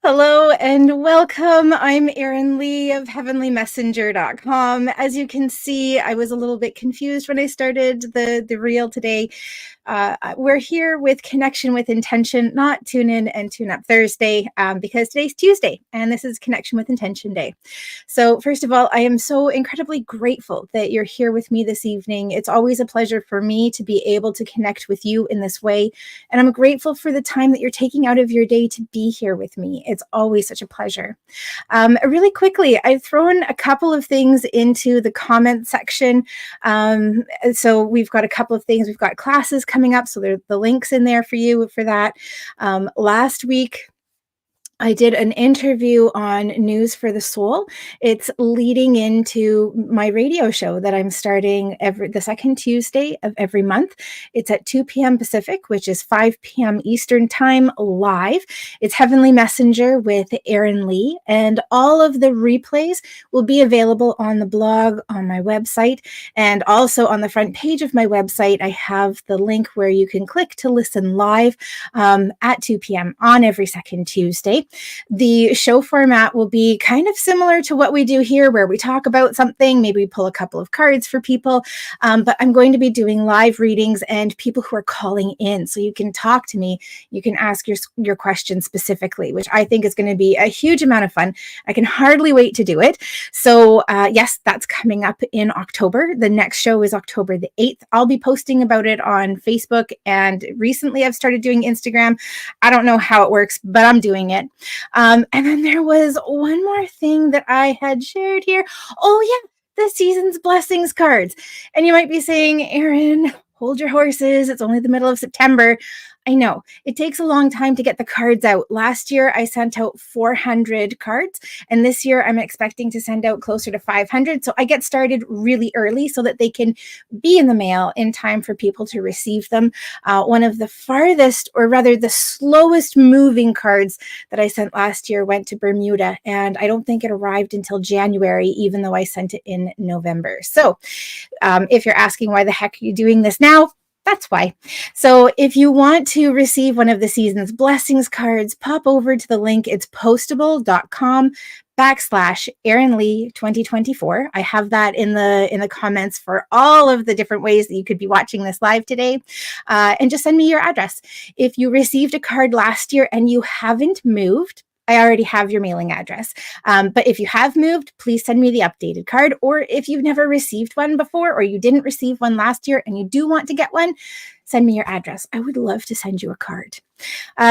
Hello and welcome. I'm Erin Lee of heavenlymessenger.com. As you can see, I was a little bit confused when I started the reel today. We're here with Connection with Intention, not Tune In and Tune Up Thursday, because today's Tuesday and this is Connection with Intention Day. So first of all, I am so incredibly grateful that you're here with me this evening. It's always a pleasure for me to be able to connect with you in this way. And I'm grateful for the time that you're taking out of your day to be here with me. It's always such a pleasure. Really quickly, I've thrown a couple of things into the comment section. So we've got a couple of things. We've got classes coming up, so there are the links in there for you for that. Last week, I did an interview on News for the Soul. It's leading into my radio show that I'm starting the second Tuesday of every month. It's at 2 p.m. Pacific, which is 5 p.m. Eastern Time, live. It's Heavenly Messenger with Erin Lee, and all of the replays will be available on the blog on my website, and also on the front page of my website, I have the link where you can click to listen live at 2 p.m. on every second Tuesday. The show format will be kind of similar to what we do here, where we talk about something, maybe we pull a couple of cards for people, but I'm going to be doing live readings and people who are calling in. So you can talk to me, you can ask your questions specifically, which I think is going to be a huge amount of fun. I can hardly wait to do it. So yes, that's coming up in October. The next show is October the 8th. I'll be posting about it on Facebook, and recently I've started doing Instagram. I don't know how it works, but I'm doing it. And then there was one more thing that I had shared here. Oh yeah, the season's blessings cards. And you might be saying, Erin, hold your horses. It's only the middle of September. I know it takes a long time to get the cards out. Last year, I sent out 400 cards, and this year I'm expecting to send out closer to 500. So I get started really early so that they can be in the mail in time for people to receive them. One of the farthest, or rather the slowest moving cards that I sent last year went to Bermuda, and I don't think it arrived until January, even though I sent it in November. So if you're asking why the heck are you doing this now, that's why. So if you want to receive one of the season's blessings cards, pop over to the link. It's postable.com/Erin Lee 2024. I have that in the comments for all of the different ways that you could be watching this live today. And just send me your address. If you received a card last year and you haven't moved, I already have your mailing address. But if you have moved, please send me the updated card. Or if you've never received one before, or you didn't receive one last year and you do want to get one, send me your address. I would love to send you a card.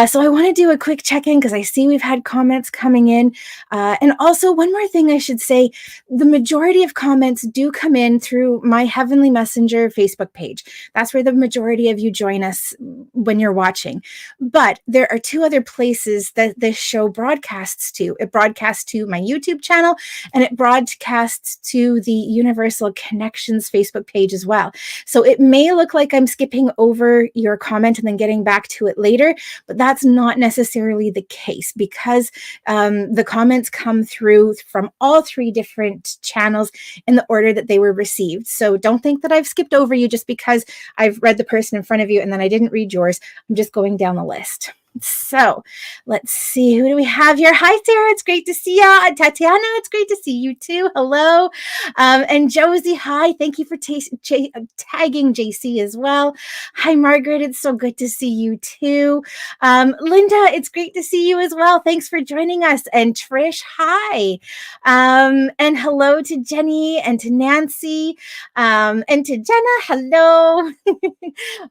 So I want to do a quick check-in because I see we've had comments coming in. And also one more thing I should say, the majority of comments do come in through my Heavenly Messenger Facebook page. That's where the majority of you join us when you're watching. But there are two other places that this show broadcasts to. It broadcasts to my YouTube channel, and it broadcasts to the Universal Connections Facebook page as well. So it may look like I'm skipping over your comment and then getting back to it later, but that's not necessarily the case, because the comments come through from all three different channels in the order that they were received. So don't think that I've skipped over you just because I've read the person in front of you and then I didn't read yours. I'm just going down the list. So let's see, who do we have here? Hi, Sarah. It's great to see you. Tatiana, it's great to see you too. Hello. And Josie, hi. Thank you for tagging JC as well. Hi, Margaret. It's so good to see you too. Linda, it's great to see you as well. Thanks for joining us. And Trish, hi. And hello to Jenny and to Nancy and to Jenna. Hello.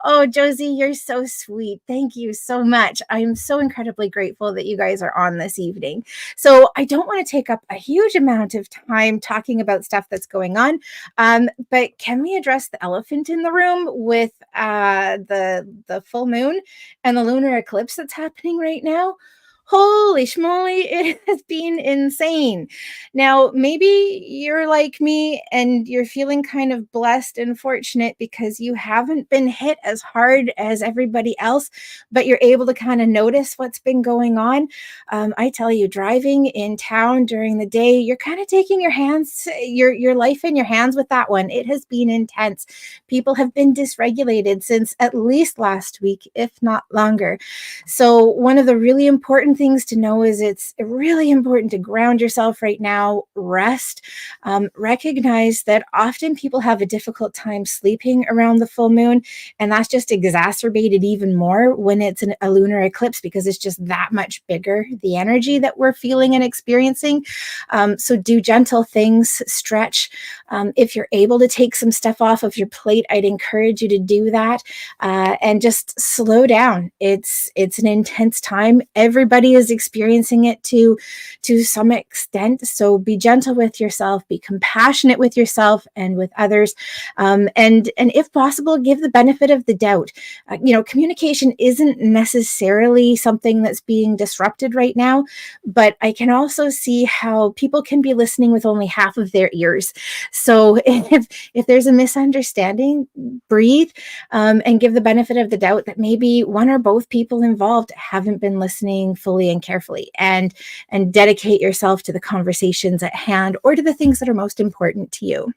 Oh, Josie, you're so sweet. Thank you so much. I'm so incredibly grateful that you guys are on this evening. So I don't want to take up a huge amount of time talking about stuff that's going on, but can we address the elephant in the room with the full moon and the lunar eclipse that's happening right now? Holy schmoly, it has been insane. Now, maybe you're like me and you're feeling kind of blessed and fortunate because you haven't been hit as hard as everybody else, but you're able to kind of notice what's been going on. I tell you, driving in town during the day, you're kind of taking your life in your hands with that one. It has been intense. People have been dysregulated since at least last week, if not longer. So one of the really important important things to know is it's really important to ground yourself right now, rest, recognize that often people have a difficult time sleeping around the full moon, and that's just exacerbated even more when it's a lunar eclipse, because it's just that much bigger, the energy that we're feeling and experiencing. So do gentle things, stretch. If you're able to take some stuff off of your plate, I'd encourage you to do that, and just slow down. It's an intense time. Everybody is experiencing it to some extent. So be gentle with yourself, be compassionate with yourself and with others, and if possible, give the benefit of the doubt. Communication isn't necessarily something that's being disrupted right now, but I can also see how people can be listening with only half of their ears. So if there's a misunderstanding, breathe, and give the benefit of the doubt that maybe one or both people involved haven't been listening fully and carefully, and dedicate yourself to the conversations at hand or to the things that are most important to you.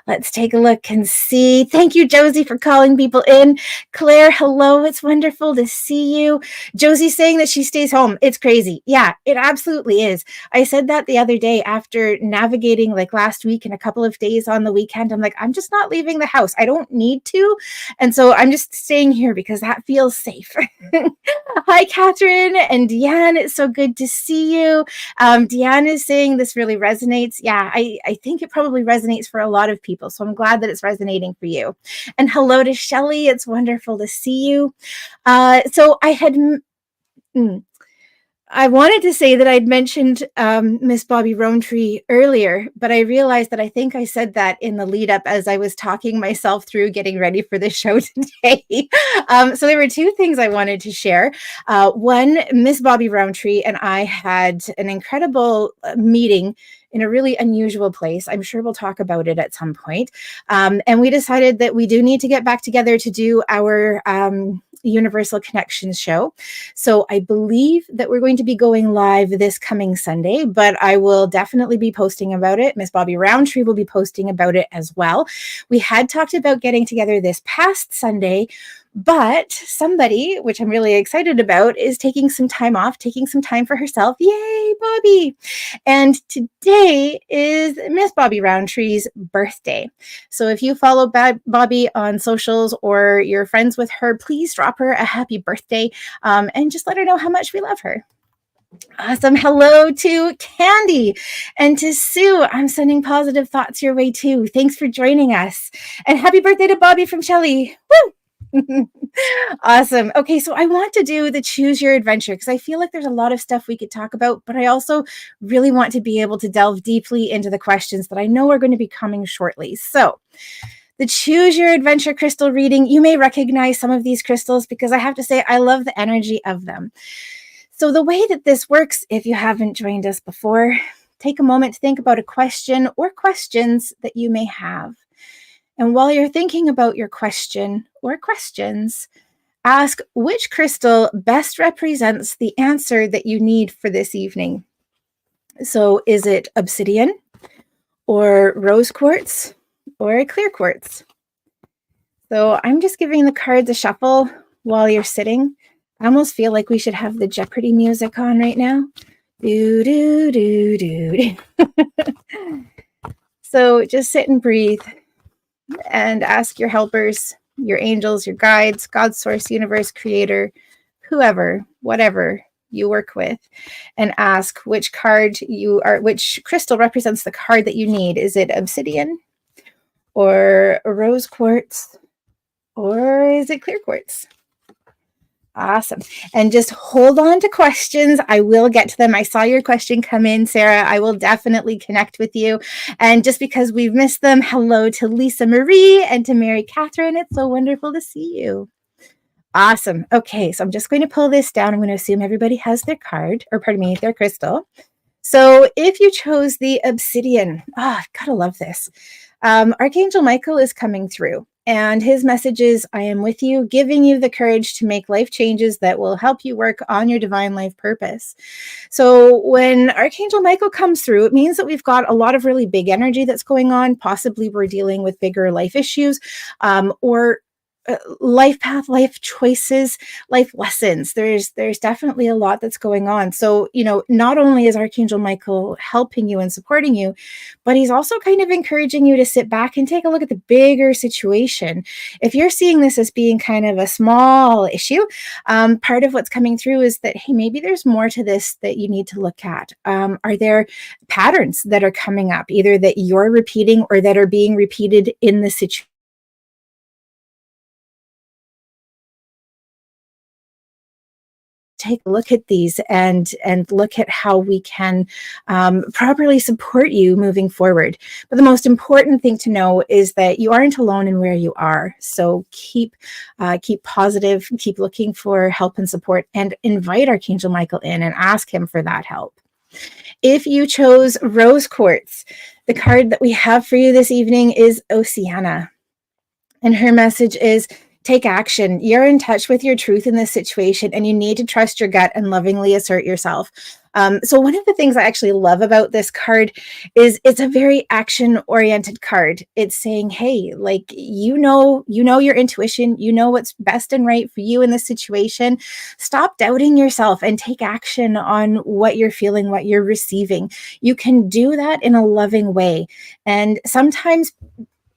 Let's take a look and see. Thank you, Josie, for calling people in. Claire, hello. It's wonderful to see you. Josie's saying that she stays home. It's crazy. Yeah, it absolutely is. I said that the other day after navigating like last week and a couple of days on the weekend. I'm like, I'm just not leaving the house. I don't need to. And so I'm just staying here because that feels safe. Hi, Catherine and Deanne. It's so good to see you. Deanne is saying this really resonates. Yeah, I think it probably resonates for a lot of people. So I'm glad that it's resonating for you. And hello to Shelley. It's wonderful to see you. So I wanted to say that I'd mentioned Miss Bobby Rowntree earlier, but I realized that I think I said that in the lead up as I was talking myself through getting ready for the show today. So there were two things I wanted to share. One, Miss Bobby Rowntree and I had an incredible meeting in a really unusual place. I'm sure we'll talk about it at some point. And we decided that we do need to get back together to do our Universal Connections show. So I believe that we're going to be going live this coming Sunday, but I will definitely be posting about it. Miss Bobby Rowntree will be posting about it as well. We had talked about getting together this past Sunday, but somebody, which I'm really excited about, is taking some time off, taking some time for herself. Yay, Bobby! And today is Miss Bobby Rowntree's birthday. So if you follow Bobby on socials or you're friends with her, please drop her a happy birthday, and just let her know how much we love her. Awesome. Hello to Candy and to Sue. I'm sending positive thoughts your way too. Thanks for joining us. And happy birthday to Bobby from Shelley. Woo! Awesome. Okay, so I want to do the choose your adventure because I feel like there's a lot of stuff we could talk about, but I also really want to be able to delve deeply into the questions that I know are going to be coming shortly. So the choose your adventure crystal reading, you may recognize some of these crystals because I have to say I love the energy of them. So the way that this works, if you haven't joined us before, take a moment to think about a question or questions that you may have. And while you're thinking about your question or questions, ask which crystal best represents the answer that you need for this evening. So is it obsidian or rose quartz or a clear quartz? So I'm just giving the cards a shuffle while you're sitting. I almost feel like we should have the Jeopardy music on right now. Do, do, do, do. So just sit and breathe. And ask your helpers, your angels, your guides, God, source, universe, creator, whoever, whatever you work with, and ask which crystal represents the card that you need. Is it obsidian or a rose quartz or is it clear quartz? Awesome. And just hold on to questions. I will get to them. I saw your question come in, Sarah. I will definitely connect with you. And just because we've missed them, hello to Lisa Marie and to Mary Catherine. It's so wonderful to see you. Awesome. Okay, so I'm just going to pull this down. I'm going to assume everybody has their card, or pardon me, their crystal. So if you chose the obsidian, gotta love this. Archangel Michael is coming through. And his message is, I am with you, giving you the courage to make life changes that will help you work on your divine life purpose. So when Archangel Michael comes through, it means that we've got a lot of really big energy that's going on. Possibly we're dealing with bigger life issues, or life path, life choices, life lessons. There's definitely a lot that's going on. So, not only is Archangel Michael helping you and supporting you, but he's also kind of encouraging you to sit back and take a look at the bigger situation. If you're seeing this as being kind of a small issue, part of what's coming through is that, hey, maybe there's more to this that you need to look at. Are there patterns that are coming up, either that you're repeating or that are being repeated in the situation? Take a look at these and look at how we can properly support you moving forward. But the most important thing to know is that you aren't alone in where you are. So keep positive, keep looking for help and support, and invite Archangel Michael in and ask him for that help. If you chose rose quartz, the card that we have for you this evening is Oceana. And her message is, take action. You're in touch with your truth in this situation, and you need to trust your gut and lovingly assert yourself. So one of the things I actually love about this card is it's a very action-oriented card. It's saying, hey, like, you know your intuition, you know what's best and right for you in this situation. Stop doubting yourself and take action on what you're feeling, what you're receiving. You can do that in a loving way. And sometimes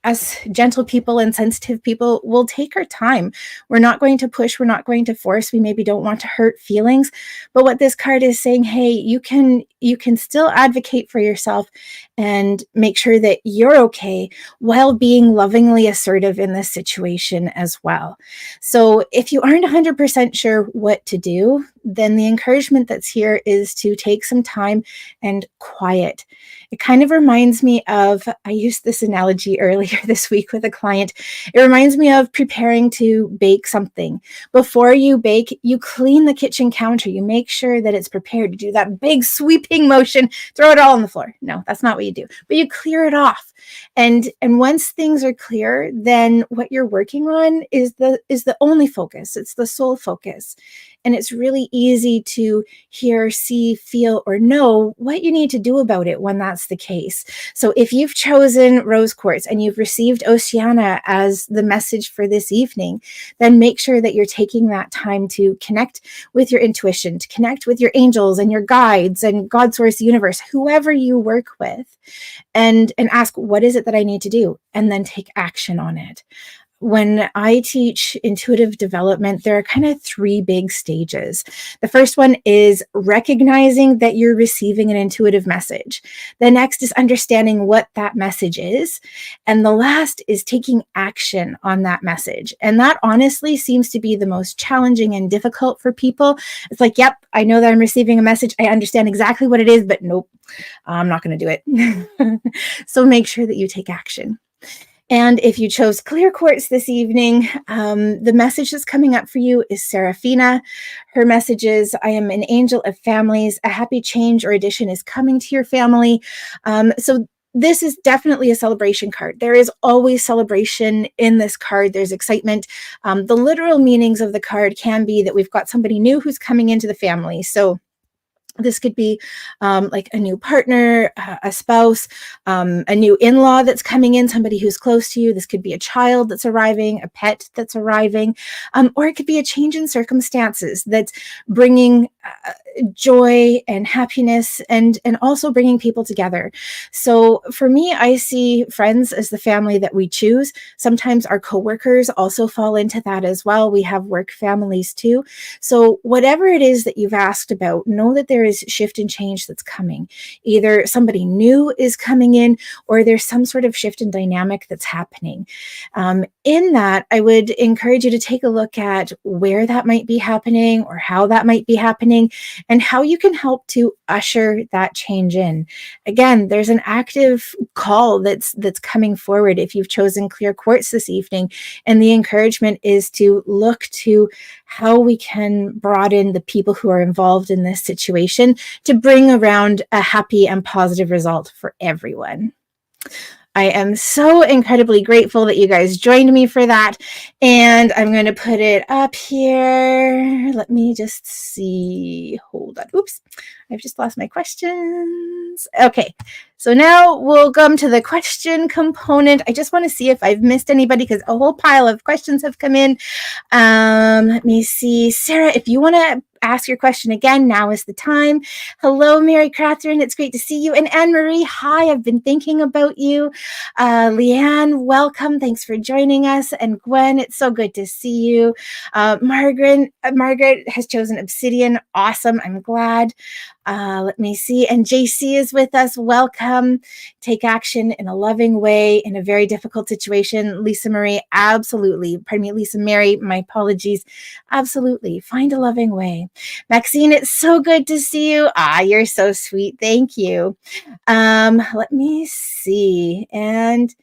as gentle people and sensitive people, we'll take our time. We're not going to push. We're not going to force. We maybe don't want to hurt feelings. But what this card is saying, hey, you can still advocate for yourself and make sure that you're okay while being lovingly assertive in this situation as well. So if you aren't 100% sure what to do, then the encouragement that's here is to take some time and quiet. It kind of reminds me of, I used this analogy earlier this week with a client. It reminds me of preparing to bake something. Before you bake, you clean the kitchen counter. You make sure that it's prepared. You do that big sweeping motion, throw it all on the floor. No, that's not what you do, but you clear it off. And once things are clear, then what you're working on is the only focus. It's the sole focus. And it's really easy to hear, see, feel, or know what you need to do about it when that's the case. So if you've chosen rose quartz and you've received Oceana as the message for this evening, then make sure that you're taking that time to connect with your intuition, to connect with your angels and your guides and God, source, universe, whoever you work with, and ask, what is it that I need to do? And then take action on it. When I teach intuitive development, there are kind of three big stages. The first one is recognizing that you're receiving an intuitive message. The next is understanding what that message is. And the last is taking action on that message. And that honestly seems to be the most challenging and difficult for people. It's like, yep, I know that I'm receiving a message. I understand exactly what it is, but nope, I'm not going to do it. So make sure that you take action. And if you chose clear quartz this evening, the message that's coming up for you is Seraphina. Her message is, I am an angel of families. A happy change or addition is coming to your family. So this is definitely a celebration card. There is always celebration in this card. There's excitement. The literal meanings of the card can be that we've got somebody new who's coming into the family. So this could be like a new partner, a spouse, a new in-law that's coming in, somebody who's close to you. This could be a child that's arriving, a pet that's arriving, or it could be a change in circumstances that's bringing joy and happiness and also bringing people together. So for me, I see friends as the family that we choose. Sometimes our coworkers also fall into that as well. We have work families too. So whatever it is that you've asked about, know that there is shift and change that's coming. Either somebody new is coming in or there's some sort of shift in dynamic that's happening. In that, I would encourage you to take a look at where that might be happening or how that might be happening and how you can help to usher that change in. Again, there's an active call that's coming forward if you've chosen clear quartz this evening. And the encouragement is to look to how we can broaden the people who are involved in this situation to bring around a happy and positive result for everyone. I am so incredibly grateful that you guys joined me for that. And I'm going to put it up here. Let me just see. Hold on. Oops. I've just lost my questions. Okay, so now we'll come to the question component. I just want to see if I've missed anybody because a whole pile of questions have come in. Let me see. Sarah, if you want to ask your question again, now is the time. Hello, Mary Catherine. It's great to see you. And Anne-Marie, hi. I've been thinking about you. Leanne, welcome. Thanks for joining us. And Gwen, it's so good to see you. Margaret has chosen Obsidian. Awesome. I'm glad. Let me see. And JC is with us. Welcome. Take action in a loving way in a very difficult situation. Lisa Marie, absolutely. Pardon me, Lisa Mary, my apologies. Absolutely. Find a loving way. Maxine, it's so good to see you. You're so sweet. Thank you. Let me see. And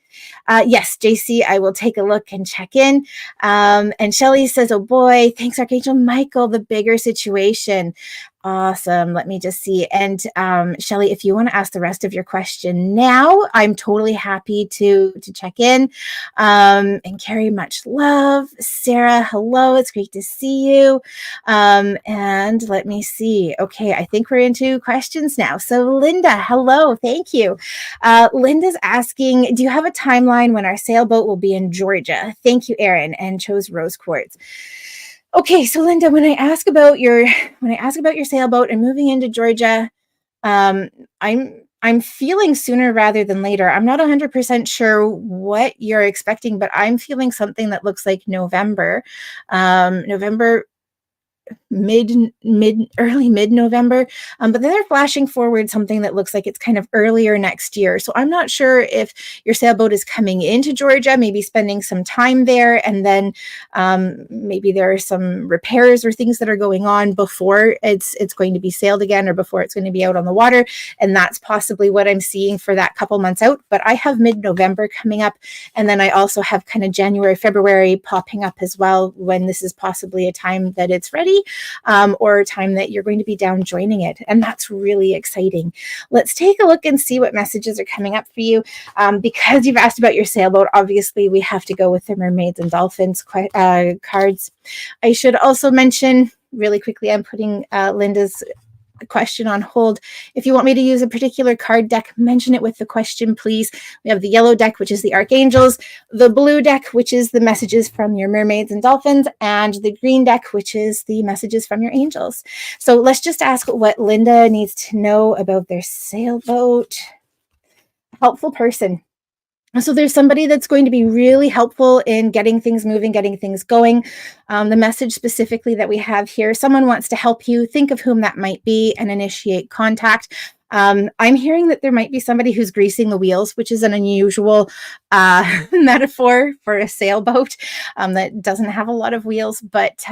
yes, JC, I will take a look and check in. And Shelly says, oh boy, thanks, Archangel Michael, the bigger situation. Awesome. Let me just see. And Shelly, if you want to ask the rest of your question now, I'm totally happy to check in. And Carrie, much love. Sarah, hello. It's great to see you. And let me see. Okay, I think we're into questions now. So Linda, hello. Thank you. Linda's asking, do you have a timeline when our sailboat will be in Georgia? Thank you, Erin, and chose rose quartz. Okay, so Linda, when I ask about your sailboat and moving into Georgia, I'm feeling sooner rather than later. I'm not 100% sure what you're expecting, but I'm feeling something that looks like November, early mid-November, but then they're flashing forward something that looks like it's kind of earlier next year. So I'm not sure if your sailboat is coming into Georgia, maybe spending some time there, and then maybe there are some repairs or things that are going on before it's going to be sailed again, or before it's going to be out on the water, and that's possibly what I'm seeing for that couple months out. But I have mid-November coming up, and then I also have kind of January, February popping up as well, when this is possibly a time that it's ready, or a time that you're going to be down joining it. And that's really exciting. Let's take a look and see what messages are coming up for you. Because you've asked about your sailboat, obviously we have to go with the mermaids and dolphins cards. I should also mention really quickly, I'm putting Linda's question on hold. If you want me to use a particular card deck, mention it with the question, please. We have the yellow deck, which is the archangels, the blue deck, which is the messages from your mermaids and dolphins, and the green deck, which is the messages from your angels. So let's just ask what Linda needs to know about their sailboat. Helpful person. So there's somebody that's going to be really helpful in getting things moving, getting things going. The message specifically that we have here, someone wants to help you. Think of whom that might be and initiate contact. I'm hearing that there might be somebody who's greasing the wheels, which is an unusual metaphor for a sailboat that doesn't have a lot of wheels, but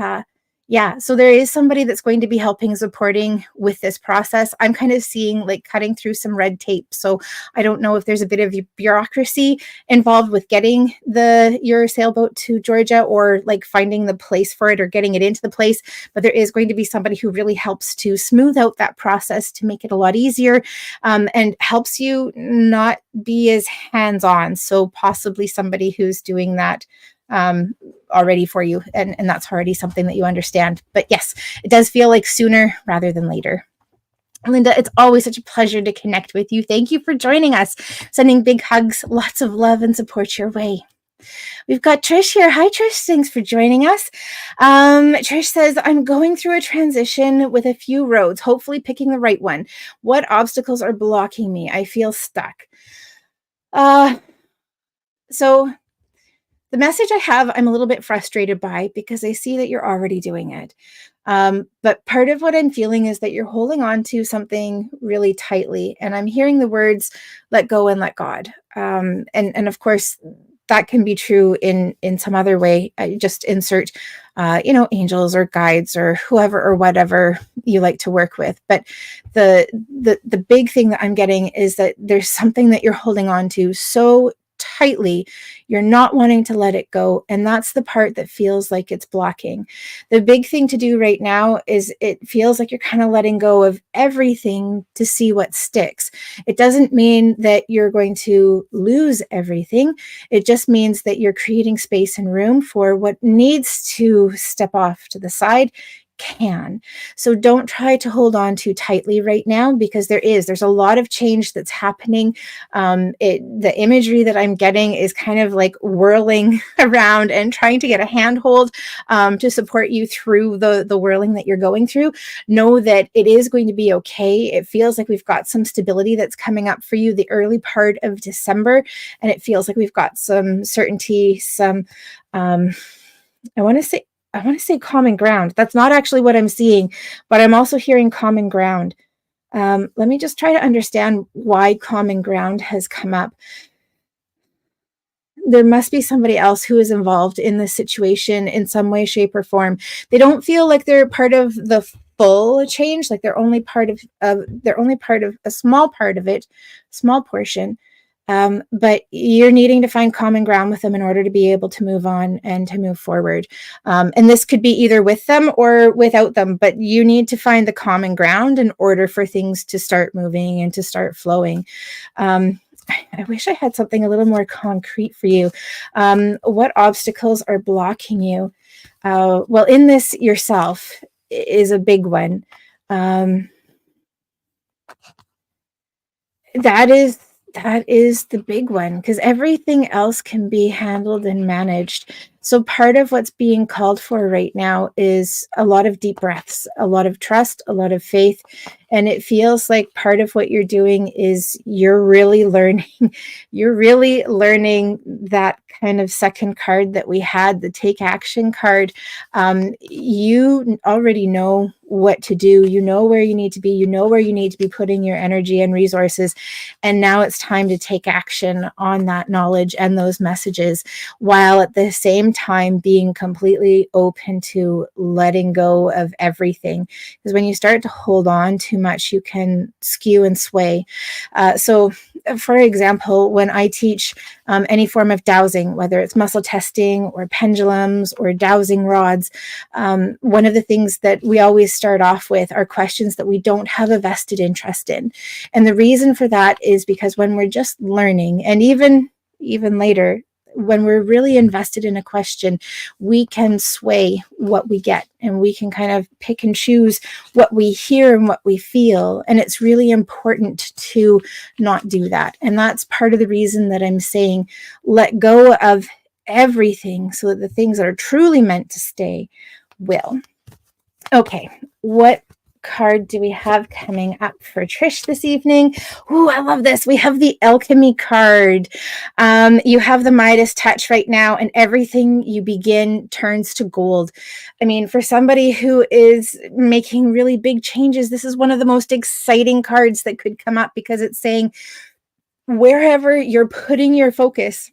yeah, so there is somebody that's going to be helping, supporting with this process. I'm kind of seeing like cutting through some red tape. So I don't know if there's a bit of bureaucracy involved with getting your sailboat to Georgia, or like finding the place for it or getting it into the place. But there is going to be somebody who really helps to smooth out that process to make it a lot easier, and helps you not be as hands-on. So possibly somebody who's doing that already for you, and that's already something that you understand. But yes, it does feel like sooner rather than later. Linda, it's always such a pleasure to connect with you. Thank you for joining us. Sending big hugs, lots of love and support your way. We've got Trish here. Hi, Trish. Thanks for joining us. Trish says, I'm going through a transition with a few roads, hopefully picking the right one. What obstacles are blocking me? I feel stuck. So the message I have, I'm a little bit frustrated by, because I see that you're already doing it. But part of what I'm feeling is that you're holding on to something really tightly. And I'm hearing the words, let go and let God. And of course, that can be true in some other way. I just insert, angels or guides or whoever or whatever you like to work with. But the big thing that I'm getting is that there's something that you're holding on to so tightly, you're not wanting to let it go. And that's the part that feels like it's blocking. The big thing to do right now is it feels like you're kind of letting go of everything to see what sticks. It doesn't mean that you're going to lose everything. It just means that you're creating space and room for what needs to step off to the side. can. So don't try to hold on too tightly right now, because there's a lot of change that's happening. The imagery that I'm getting is kind of like whirling around and trying to get a handhold to support you through the whirling that you're going through. Know that it is going to be okay. It feels like we've got some stability that's coming up for you the early part of December, and it feels like we've got some certainty, some I want to say common ground. That's not actually what I'm seeing, but I'm also hearing common ground. Let me just try to understand why common ground has come up. There must be somebody else who is involved in this situation in some way, shape, or form. They don't feel like they're part of the full change, like they're only part of a small part of it, small portion. But you're needing to find common ground with them in order to be able to move on and to move forward. And this could be either with them or without them, but you need to find the common ground in order for things to start moving and to start flowing. I wish I had something a little more concrete for you. What obstacles are blocking you? Well, in this, yourself is a big one. That is the big one, because everything else can be handled and managed. So part of what's being called for right now is a lot of deep breaths, a lot of trust, a lot of faith. And it feels like part of what you're doing is you're really learning that kind of second card that we had, the take action card. You already know what to do. You know where you need to be. You know where you need to be putting your energy and resources. And now it's time to take action on that knowledge and those messages, while at the same time being completely open to letting go of everything. Because when you start to hold on too much, you can skew and sway. So for example, when I teach any form of dowsing, whether it's muscle testing or pendulums or dowsing rods, one of the things that we always start off with are questions that we don't have a vested interest in. And the reason for that is because when we're just learning, and even later, when we're really invested in a question, we can sway what we get, and we can kind of pick and choose what we hear and what we feel. And it's really important to not do that. And that's part of the reason that I'm saying let go of everything, so that the things that are truly meant to stay will. Okay, what card do we have coming up for Trish this evening? Ooh, I love this. We have the alchemy card. You have the Midas touch right now, and everything you begin turns to gold. I mean, for somebody who is making really big changes, this is one of the most exciting cards that could come up, because it's saying wherever you're putting your focus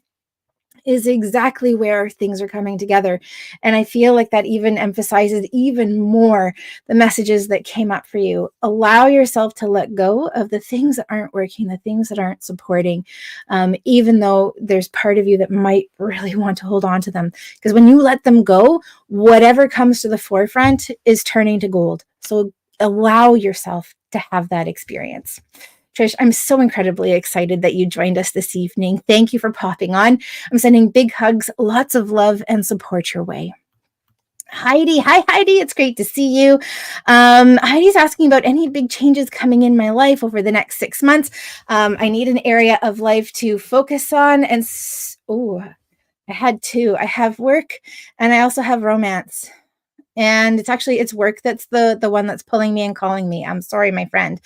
is exactly where things are coming together. And I feel like that even emphasizes even more the messages that came up for you. Allow yourself to let go of the things that aren't working, the things that aren't supporting, even though there's part of you that might really want to hold on to them. Because when you let them go, whatever comes to the forefront is turning to gold. So allow yourself to have that experience. Trish, I'm so incredibly excited that you joined us this evening. Thank you for popping on. I'm sending big hugs, lots of love and support your way. Heidi, hi Heidi, it's great to see you. Heidi's asking about any big changes coming in my life over the next 6 months. I need an area of life to focus on, and I had two. I have work, and I also have romance. And it's work that's the one that's pulling me and calling me. I'm sorry, my friend.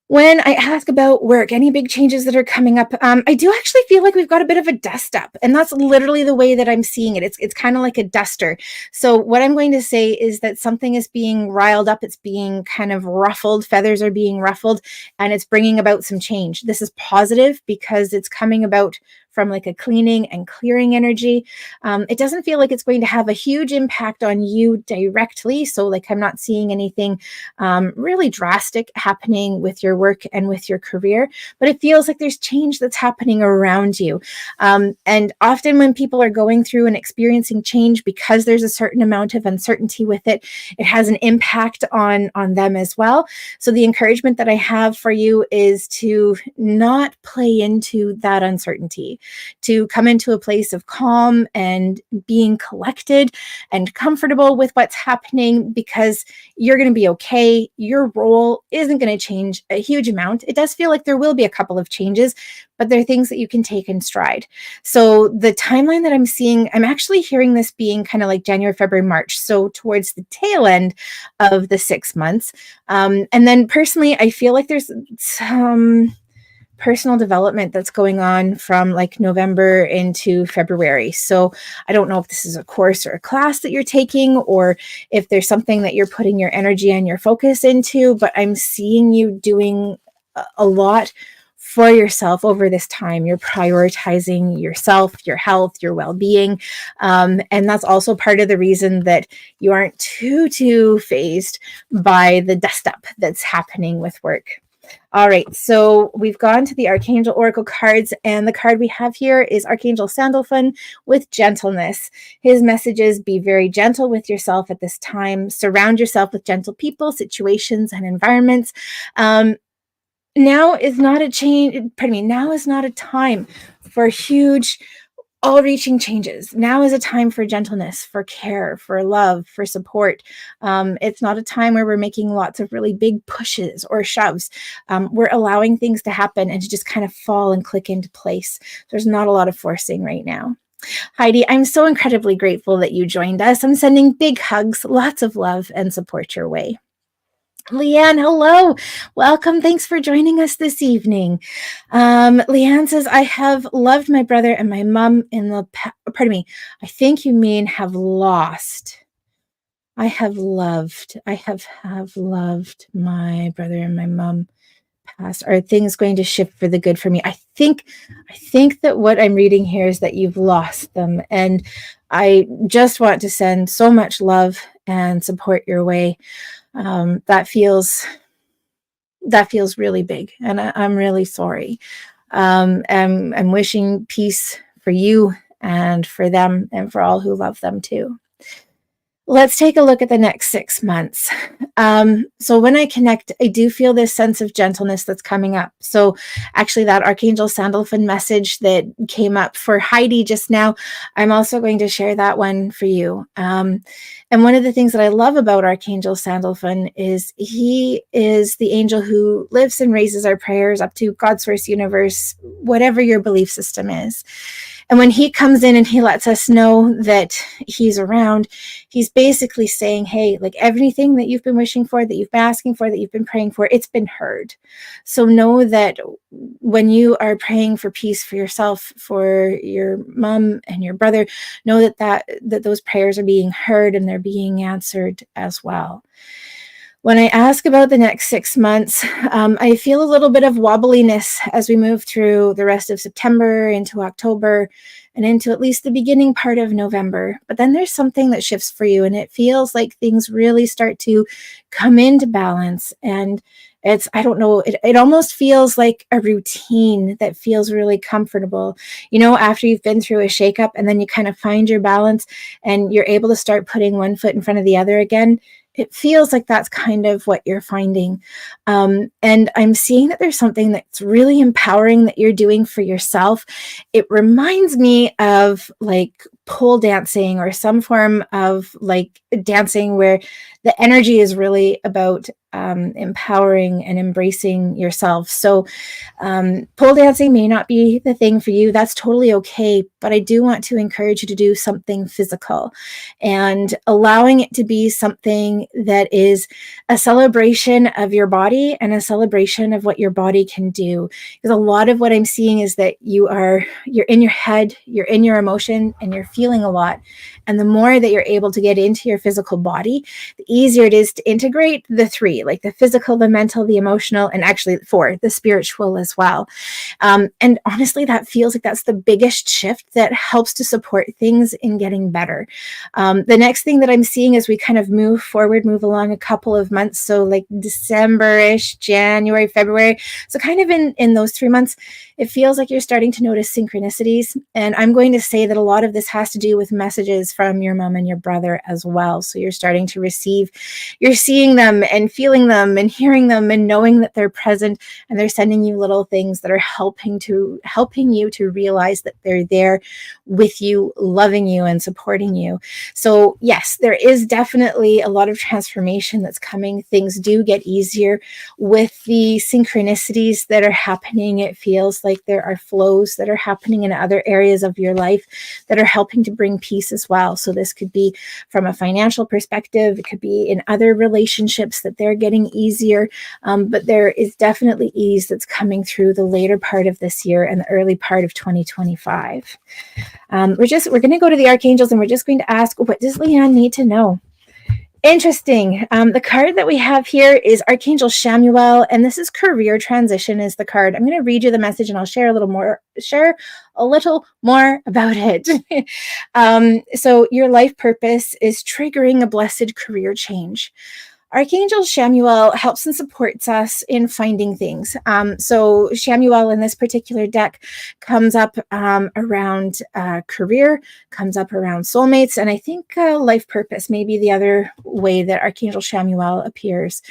When I ask about work, any big changes that are coming up, I do actually feel like we've got a bit of a dust up, and that's literally the way that I'm seeing it. It's kind of like a duster. So what I'm going to say is that something is being riled up. It's being kind of ruffled. Feathers are being ruffled, and it's bringing about some change. This is positive because it's coming about from like a cleaning and clearing energy. It doesn't feel like it's going to have a huge impact on you directly. So like I'm not seeing anything really drastic happening with your work and with your career, but it feels like there's change that's happening around you. And often when people are going through and experiencing change, because there's a certain amount of uncertainty with it, it has an impact on them as well. So the encouragement that I have for you is to not play into that uncertainty. to come into a place of calm and being collected and comfortable with what's happening, because you're going to be okay. Your role isn't going to change a huge amount. It does feel like there will be a couple of changes, but there are things that you can take in stride. So the timeline that I'm seeing, I'm actually hearing this being kind of like January, February, March. So towards the tail end of the 6 months. And then personally, I feel like there's some personal development that's going on from like November into February. So I don't know if this is a course or a class that you're taking, or if there's something that you're putting your energy and your focus into, but I'm seeing you doing a lot for yourself over this time. You're prioritizing yourself, your health, your well-being. And that's also part of the reason that you aren't too phased by the dust up that's happening with work. All right, so we've gone to the Archangel Oracle cards, and the card we have here is Archangel Sandalphon with gentleness. His message is: be very gentle with yourself at this time. Surround yourself with gentle people, situations, and environments. Now is not a time for huge, all-reaching changes. Now is a time for gentleness, for care, for love, for support. It's not a time where we're making lots of really big pushes or shoves. We're allowing things to happen and to just kind of fall and click into place. There's not a lot of forcing right now. Heidi, I'm so incredibly grateful that you joined us. I'm sending big hugs, lots of love and support your way. Leanne, hello. Welcome. Thanks for joining us this evening. Leanne says, I have loved my brother and my mom in the past. Pardon me. I think you mean have lost. I have loved my brother and my mom past. Are things going to shift for the good for me? I think that what I'm reading here is that you've lost them. And I just want to send so much love and support your way. That feels really big, and I'm really sorry. I'm wishing peace for you and for them and for all who love them too. Let's take a look at the next 6 months. So when I connect, I do feel this sense of gentleness that's coming up. So actually that Archangel Sandalphon message that came up for Heidi just now, I'm also going to share that one for you. And one of the things that I love about Archangel Sandalphon is he is the angel who lives and raises our prayers up to God, source, universe, whatever your belief system is. And when he comes in and he lets us know that he's around, he's basically saying, hey, like everything that you've been wishing for, that you've been asking for, that you've been praying for, it's been heard. So know that when you are praying for peace for yourself, for your mom and your brother, know that those prayers are being heard and they're being answered as well. When I ask about the next 6 months, I feel a little bit of wobbliness as we move through the rest of September into October and into at least the beginning part of November. But then there's something that shifts for you, and it feels like things really start to come into balance. And I don't know, it almost feels like a routine that feels really comfortable. You know, after you've been through a shakeup and then you kind of find your balance and you're able to start putting one foot in front of the other again, it feels like that's kind of what you're finding. And I'm seeing that there's something that's really empowering that you're doing for yourself. It reminds me of like pole dancing or some form of like dancing where the energy is really about empowering and embracing yourself. So pole dancing may not be the thing for you. That's totally okay. But I do want to encourage you to do something physical and allowing it to be something that is a celebration of your body and a celebration of what your body can do. Because a lot of what I'm seeing is that you're in your head, you're in your emotion, and you're feeling a lot. And the more that you're able to get into your physical body, the easier it is to integrate the three, like the physical, the mental, the emotional, and actually the spiritual as well. And honestly, that feels like that's the biggest shift that helps to support things in getting better. The next thing that I'm seeing as we kind of move along a couple of months, so like December-ish, January, February, so kind of in those 3 months, it feels like you're starting to notice synchronicities. And I'm going to say that a lot of this has has to do with messages from your mom and your brother as well. So you're starting to receive, you're seeing them and feeling them and hearing them and knowing that they're present, and they're sending you little things that are helping you to realize that they're there with you, loving you and supporting you. So yes, there is definitely a lot of transformation that's coming. Things do get easier with the synchronicities that are happening. It feels like there are flows that are happening in other areas of your life that are helping to bring peace as well. So this could be from a financial perspective. It could be in other relationships that they're getting easier. But there is definitely ease that's coming through the later part of this year and the early part of 2025. We're going to go to the archangels, and we're just going to ask, what does Leanne need to know? Interesting. The card that we have here is Archangel Shamuel, and this is career transition is the card. I'm going to read you the message, and I'll share a little more about it. So your life purpose is triggering a blessed career change. Archangel Shamuel helps and supports us in finding things. So Shamuel in this particular deck comes up around career, comes up around soulmates, and I think life purpose may be the other way that Archangel Shamuel appears.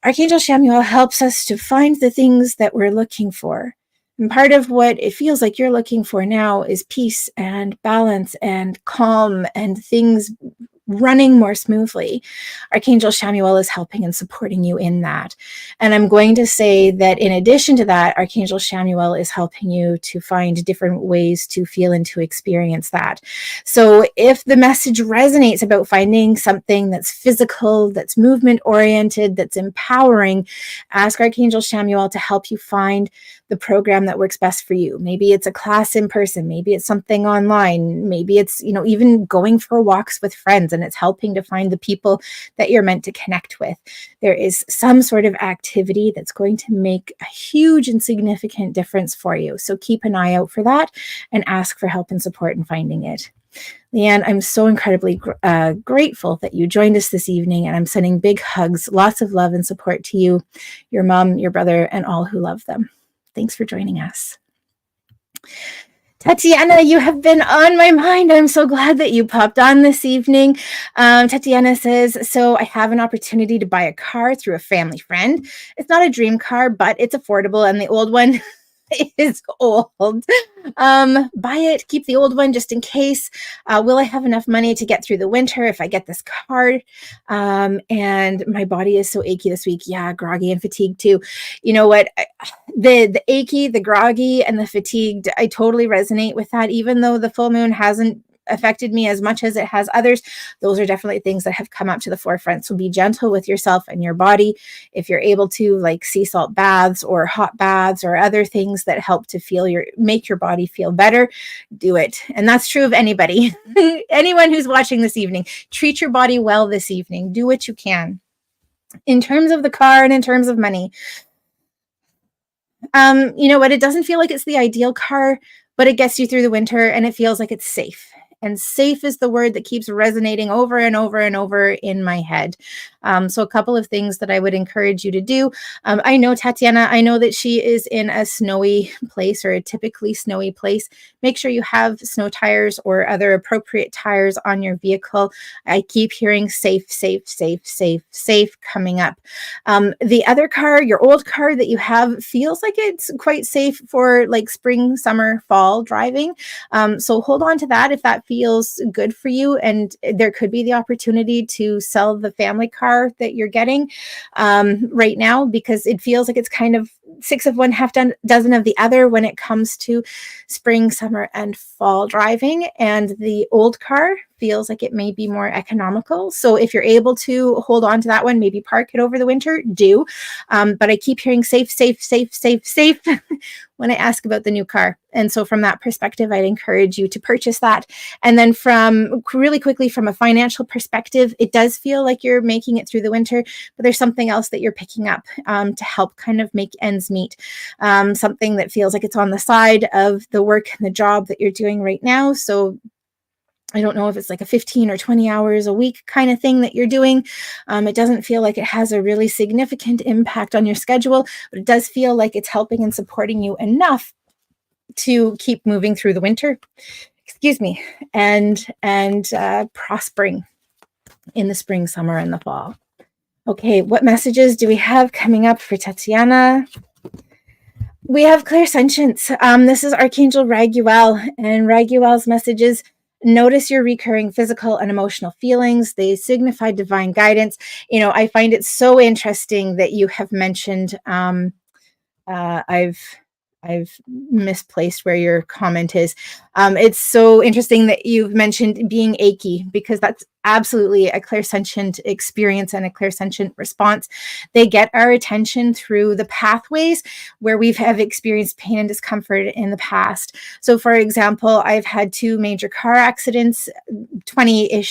Archangel Shamuel helps us to find the things that we're looking for. And part of what it feels like you're looking for now is peace and balance and calm and things running more smoothly. Archangel Shamuel is helping and supporting you in that. And I'm going to say that in addition to that, Archangel Shamuel is helping you to find different ways to feel and to experience that. So if the message resonates about finding something that's physical, that's movement oriented, that's empowering, ask Archangel Shamuel to help you find the program that works best for you. Maybe it's a class in person, maybe it's something online, maybe it's, even going for walks with friends, and it's helping to find the people that you're meant to connect with. There is some sort of activity that's going to make a huge and significant difference for you. So keep an eye out for that and ask for help and support in finding it. Leanne, I'm so incredibly grateful that you joined us this evening, and I'm sending big hugs, lots of love and support to you, your mom, your brother, and all who love them. Thanks for joining us. Tatiana, you have been on my mind. I'm so glad that you popped on this evening. Tatiana says, so I have an opportunity to buy a car through a family friend. It's not a dream car, but it's affordable, and the old one is old. Buy it, keep the old one just in case. Will I have enough money to get through the winter if I get this car? And my body is so achy this week. Yeah, groggy and fatigued too. You know what? The achy, the groggy, and the fatigued, I totally resonate with that. Even though the full moon hasn't affected me as much as it has others, those are definitely things that have come up to the forefront. So be gentle with yourself and your body. If you're able to, like sea salt baths or hot baths or other things that help to make your body feel better, do it. And that's true of anybody. Anyone who's watching this evening, treat your body well this evening. Do what you can. In terms of the car and in terms of money, you know what? It doesn't feel like it's the ideal car, but it gets you through the winter, and it feels like it's safe. And safe is the word that keeps resonating over and over and over in my head. So a couple of things that I would encourage you to do. I know Tatiana, I know that she is in a snowy place or a typically snowy place. Make sure you have snow tires or other appropriate tires on your vehicle. I keep hearing safe, safe, safe, safe, safe coming up. The other car, your old car that you have, feels like it's quite safe for like spring, summer, fall driving. So hold on to that if that feels good for you. And there could be the opportunity to sell the family car that you're getting right now, because it feels like it's kind of 6 of one, half dozen of the other when it comes to spring, summer, and fall driving. And the old car feels like it may be more economical. So if you're able to hold on to that one, maybe park it over the winter, do. But I keep hearing safe, safe, safe, safe, safe when I ask about the new car. And so from that perspective, I'd encourage you to purchase that. And then really quickly, from a financial perspective, it does feel like you're making it through the winter, but there's something else that you're picking up to help kind of make ends meet. Something that feels like it's on the side of the work and the job that you're doing right now. So I don't know if it's like a 15 or 20 hours a week kind of thing that you're doing. It doesn't feel like it has a really significant impact on your schedule, but it does feel like it's helping and supporting you enough to keep moving through the winter. excuse me, and prospering in the spring, summer, and the fall. Okay, what messages do we have coming up for Tatiana? We have clairsentience. This is Archangel Raguel, and Raguel's messages: notice your recurring physical and emotional feelings. They signify divine guidance. I find it so interesting that you have mentioned, I've misplaced where your comment is. It's so interesting that you've mentioned being achy, because that's absolutely a clairsentient experience and a clairsentient response. They get our attention through the pathways where we have experienced pain and discomfort in the past. So, for example, I've had 2 major car accidents 20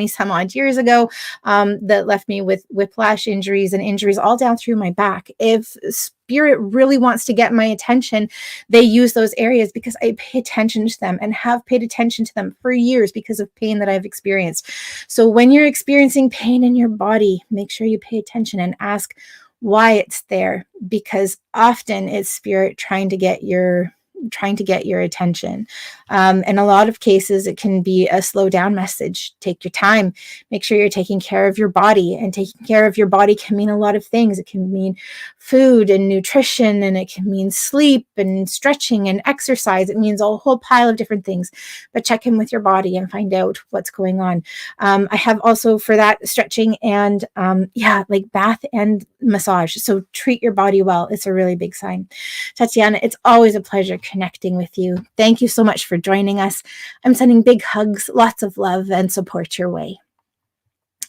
some odd years ago, that left me with whiplash injuries and injuries all down through my back. If spirit really wants to get my attention, they use those areas because I pay attention to them and have paid attention to them for years because of pain that I've experienced. So when you're experiencing pain in your body, make sure you pay attention and ask why it's there, because often it's spirit trying to get your attention. In a lot of cases, it can be a slow down message. Take your time. Make sure you're taking care of your body, and taking care of your body can mean a lot of things. It can mean food and nutrition, and it can mean sleep and stretching and exercise. It means a whole pile of different things, but check in with your body and find out what's going on. I have also for that stretching and like bath and massage. So treat your body well. It's a really big sign. Tatiana, it's always a pleasure connecting with you. Thank you so much for joining us. I'm sending big hugs, lots of love and support your way.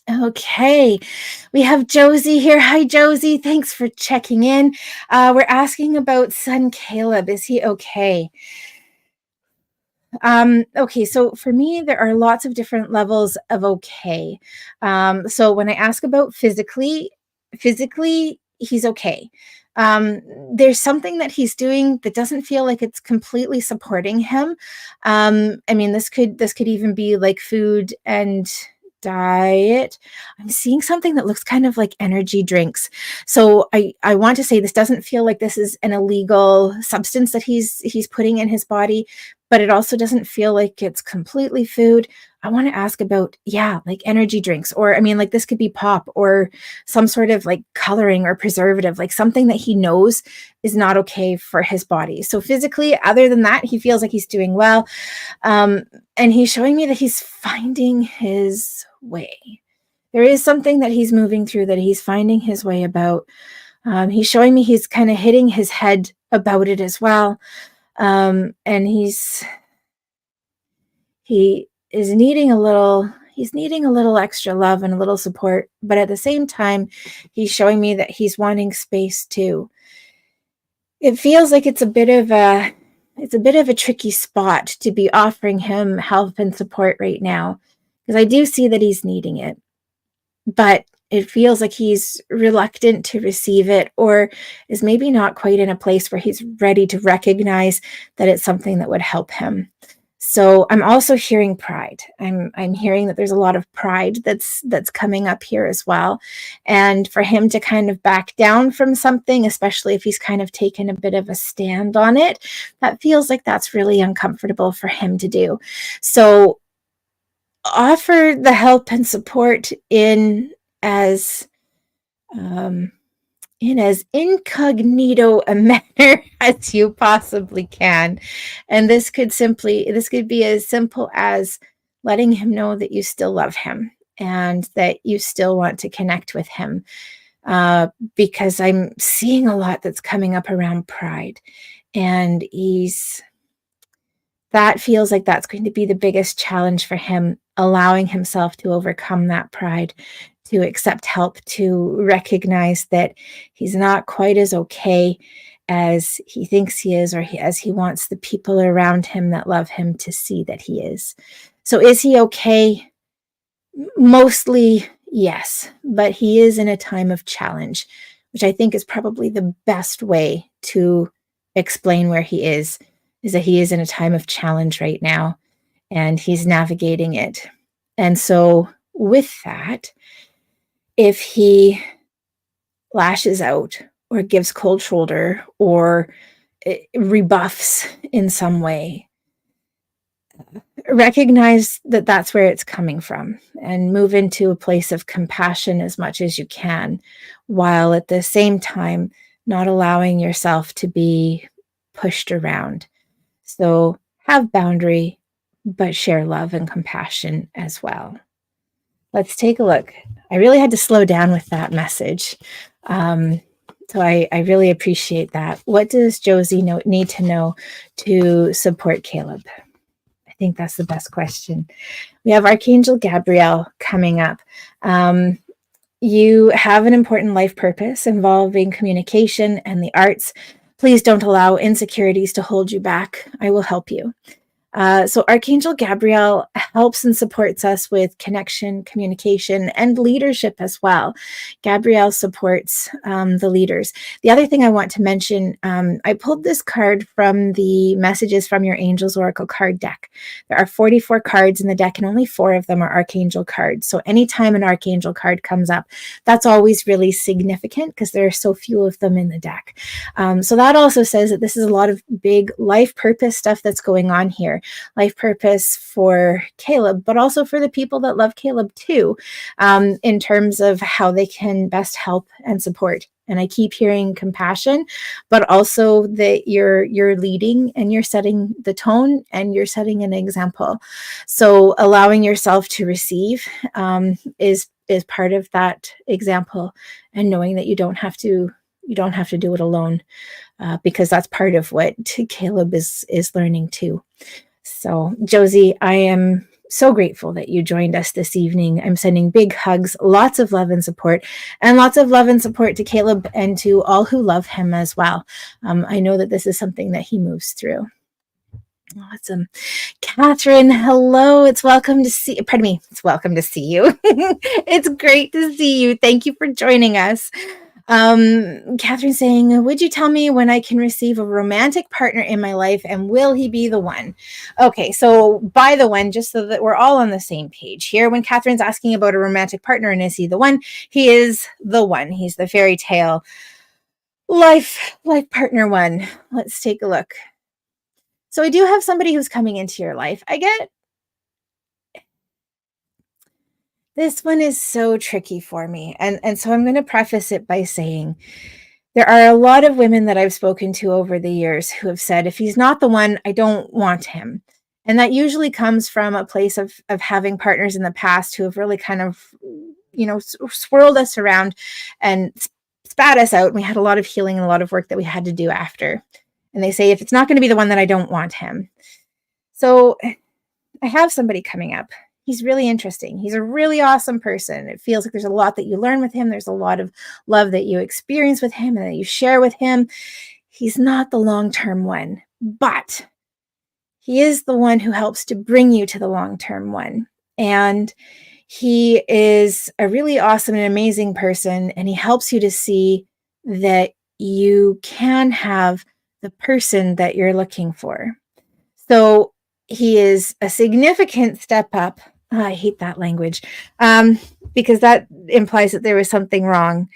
Okay, we have Josie here. Hi, Josie. Thanks for checking in. We're asking about son Caleb. Is he okay? Okay, so for me, there are lots of different levels of okay. So when I ask about physically, he's okay. There's something that he's doing that doesn't feel like it's completely supporting him. I mean, this could even be like food and diet. I'm seeing something that looks kind of like energy drinks. So I want to say this doesn't feel like this is an illegal substance that he's putting in his body, but it also doesn't feel like it's completely food. I want to ask about, like energy drinks, or I mean, like this could be pop or some sort of like coloring or preservative, like something that he knows is not okay for his body. So physically, other than that, he feels like he's doing well. And he's showing me that he's finding his way. There is something that he's moving through that he's finding his way about. He's showing me he's kind of hitting his head about it as well. And he is needing a little extra love and a little support, but at the same time, he's showing me that he's wanting space too. It feels like it's a bit of a tricky spot to be offering him help and support right now, because I do see that he's needing it, but it feels like he's reluctant to receive it, or is maybe not quite in a place where he's ready to recognize that it's something that would help him. So I'm also hearing pride. I'm hearing that there's a lot of pride that's coming up here as well. And for him to kind of back down from something, especially if he's kind of taken a bit of a stand on it, that feels like that's really uncomfortable for him to do. So offer the help and support in as incognito a manner as you possibly can. And this could be as simple as letting him know that you still love him and that you still want to connect with him. Because I'm seeing a lot that's coming up around pride, and that feels like that's going to be the biggest challenge for him, allowing himself to overcome that pride, to accept help, to recognize that he's not quite as okay as he thinks he is, or as he wants the people around him that love him to see that he is. So is he okay? Mostly, yes, but he is in a time of challenge, which I think is probably the best way to explain where he is that he is in a time of challenge right now, and he's navigating it. And so with that, if he lashes out or gives cold shoulder or rebuffs in some way, recognize that that's where it's coming from and move into a place of compassion as much as you can, while at the same time not allowing yourself to be pushed around. So have boundary, but share love and compassion as well. Let's take a look. I really had to slow down with that message. So I really appreciate that. What does Josie need to know to support Caleb? I think that's the best question. We have Archangel Gabriel coming up. You have an important life purpose involving communication and the arts. Please don't allow insecurities to hold you back. I will help you. So Archangel Gabriel helps and supports us with connection, communication, and leadership as well. Gabriel supports the leaders. The other thing I want to mention, I pulled this card from the Messages from Your Angels Oracle card deck. There are 44 cards in the deck, and only 4 of them are Archangel cards. So anytime an Archangel card comes up, that's always really significant because there are so few of them in the deck. So that also says that this is a lot of big life purpose stuff that's going on here. Life purpose for Caleb, but also for the people that love Caleb too, in terms of how they can best help and support. And I keep hearing compassion, but also that you're leading and you're setting the tone and you're setting an example. So allowing yourself to receive is part of that example, and knowing that you don't have to do it alone, because that's part of what Caleb is learning too. So, Josie, I am so grateful that you joined us this evening. I'm sending big hugs, lots of love and support, and lots of love and support to Caleb and to all who love him as well. I know that this is something that he moves through. Awesome. Catherine, hello. It's welcome to see you. It's great to see you. Thank you for joining us. Catherine saying, would you tell me when I can receive a romantic partner in my life, and will he be the one? Okay, so by the one, just so that we're all on the same page here, when Catherine's asking about a romantic partner and is he the one, he is the one. He's the fairy tale life partner one. Let's take a look. So I do have somebody who's coming into your life. I get this one is so tricky for me. And so I'm going to preface it by saying there are a lot of women that I've spoken to over the years who have said, if he's not the one, I don't want him. And that usually comes from a place of having partners in the past who have really kind of, swirled us around and spat us out. And we had a lot of healing and a lot of work that we had to do after. And they say, if it's not going to be the one, then I don't want him. So I have somebody coming up. He's really interesting. He's a really awesome person. It feels like there's a lot that you learn with him. There's a lot of love that you experience with him and that you share with him. He's not the long-term one, but he is the one who helps to bring you to the long-term one. And he is a really awesome and amazing person. And he helps you to see that you can have the person that you're looking for. So he is a significant step up. Oh, I hate that language, because that implies that there was something wrong.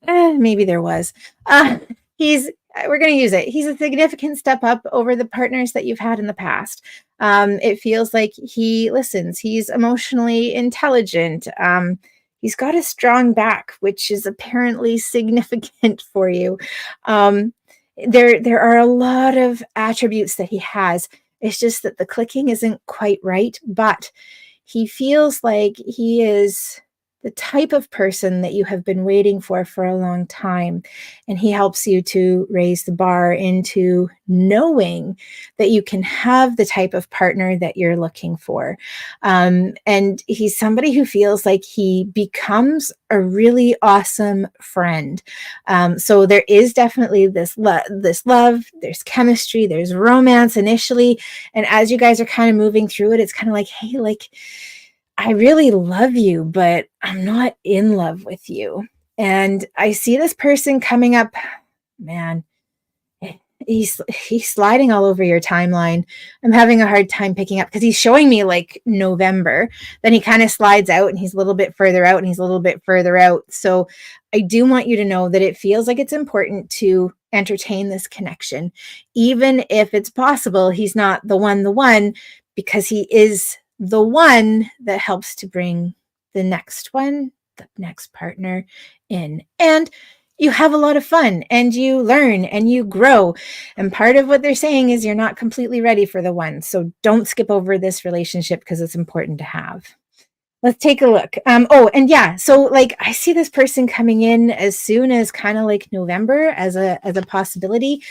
Maybe there was. We're going to use it. He's a significant step up over the partners that you've had in the past. It feels like he listens. He's emotionally intelligent. He's got a strong back, which is apparently significant for you. There are a lot of attributes that he has. It's just that the clicking isn't quite right, but he feels like he is the type of person that you have been waiting for a long time. And he helps you to raise the bar into knowing that you can have the type of partner that you're looking for. And he's somebody who feels like he becomes a really awesome friend. So there is definitely this love, there's chemistry, there's romance initially. And as you guys are kind of moving through it, it's kind of like, hey, like, I really love you, but I'm not in love with you. And I see this person coming up, man, he's sliding all over your timeline. I'm having a hard time picking up because he's showing me like November. Then he kind of slides out and he's a little bit further out and he's a little bit further out. So I do want you to know that it feels like it's important to entertain this connection, even if it's possible he's not the one, because he is the one that helps to bring the next one, the next partner in. And you have a lot of fun and you learn and you grow. And part of what they're saying is you're not completely ready for the one. So don't skip over this relationship because it's important to have. Let's take a look. And yeah, so like I see this person coming in as soon as kind of like November as a possibility.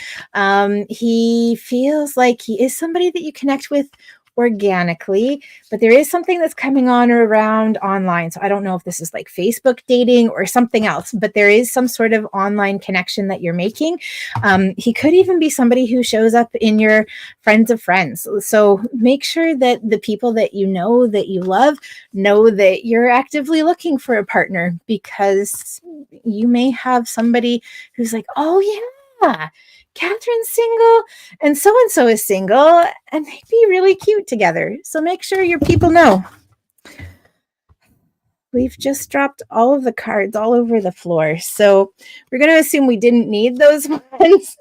He feels like he is somebody that you connect with organically, but there is something that's coming on or around online. So I don't know if this is like Facebook dating or something else, but there is some sort of online connection that you're making. He could even be somebody who shows up in your friends of friends. So make sure that the people that you know, that you love, know that you're actively looking for a partner, because you may have somebody who's like, oh yeah, Catherine's single and so is single and they'd be really cute together. So make sure your people know. We've just dropped all of the cards all over the floor. So we're going to assume we didn't need those ones.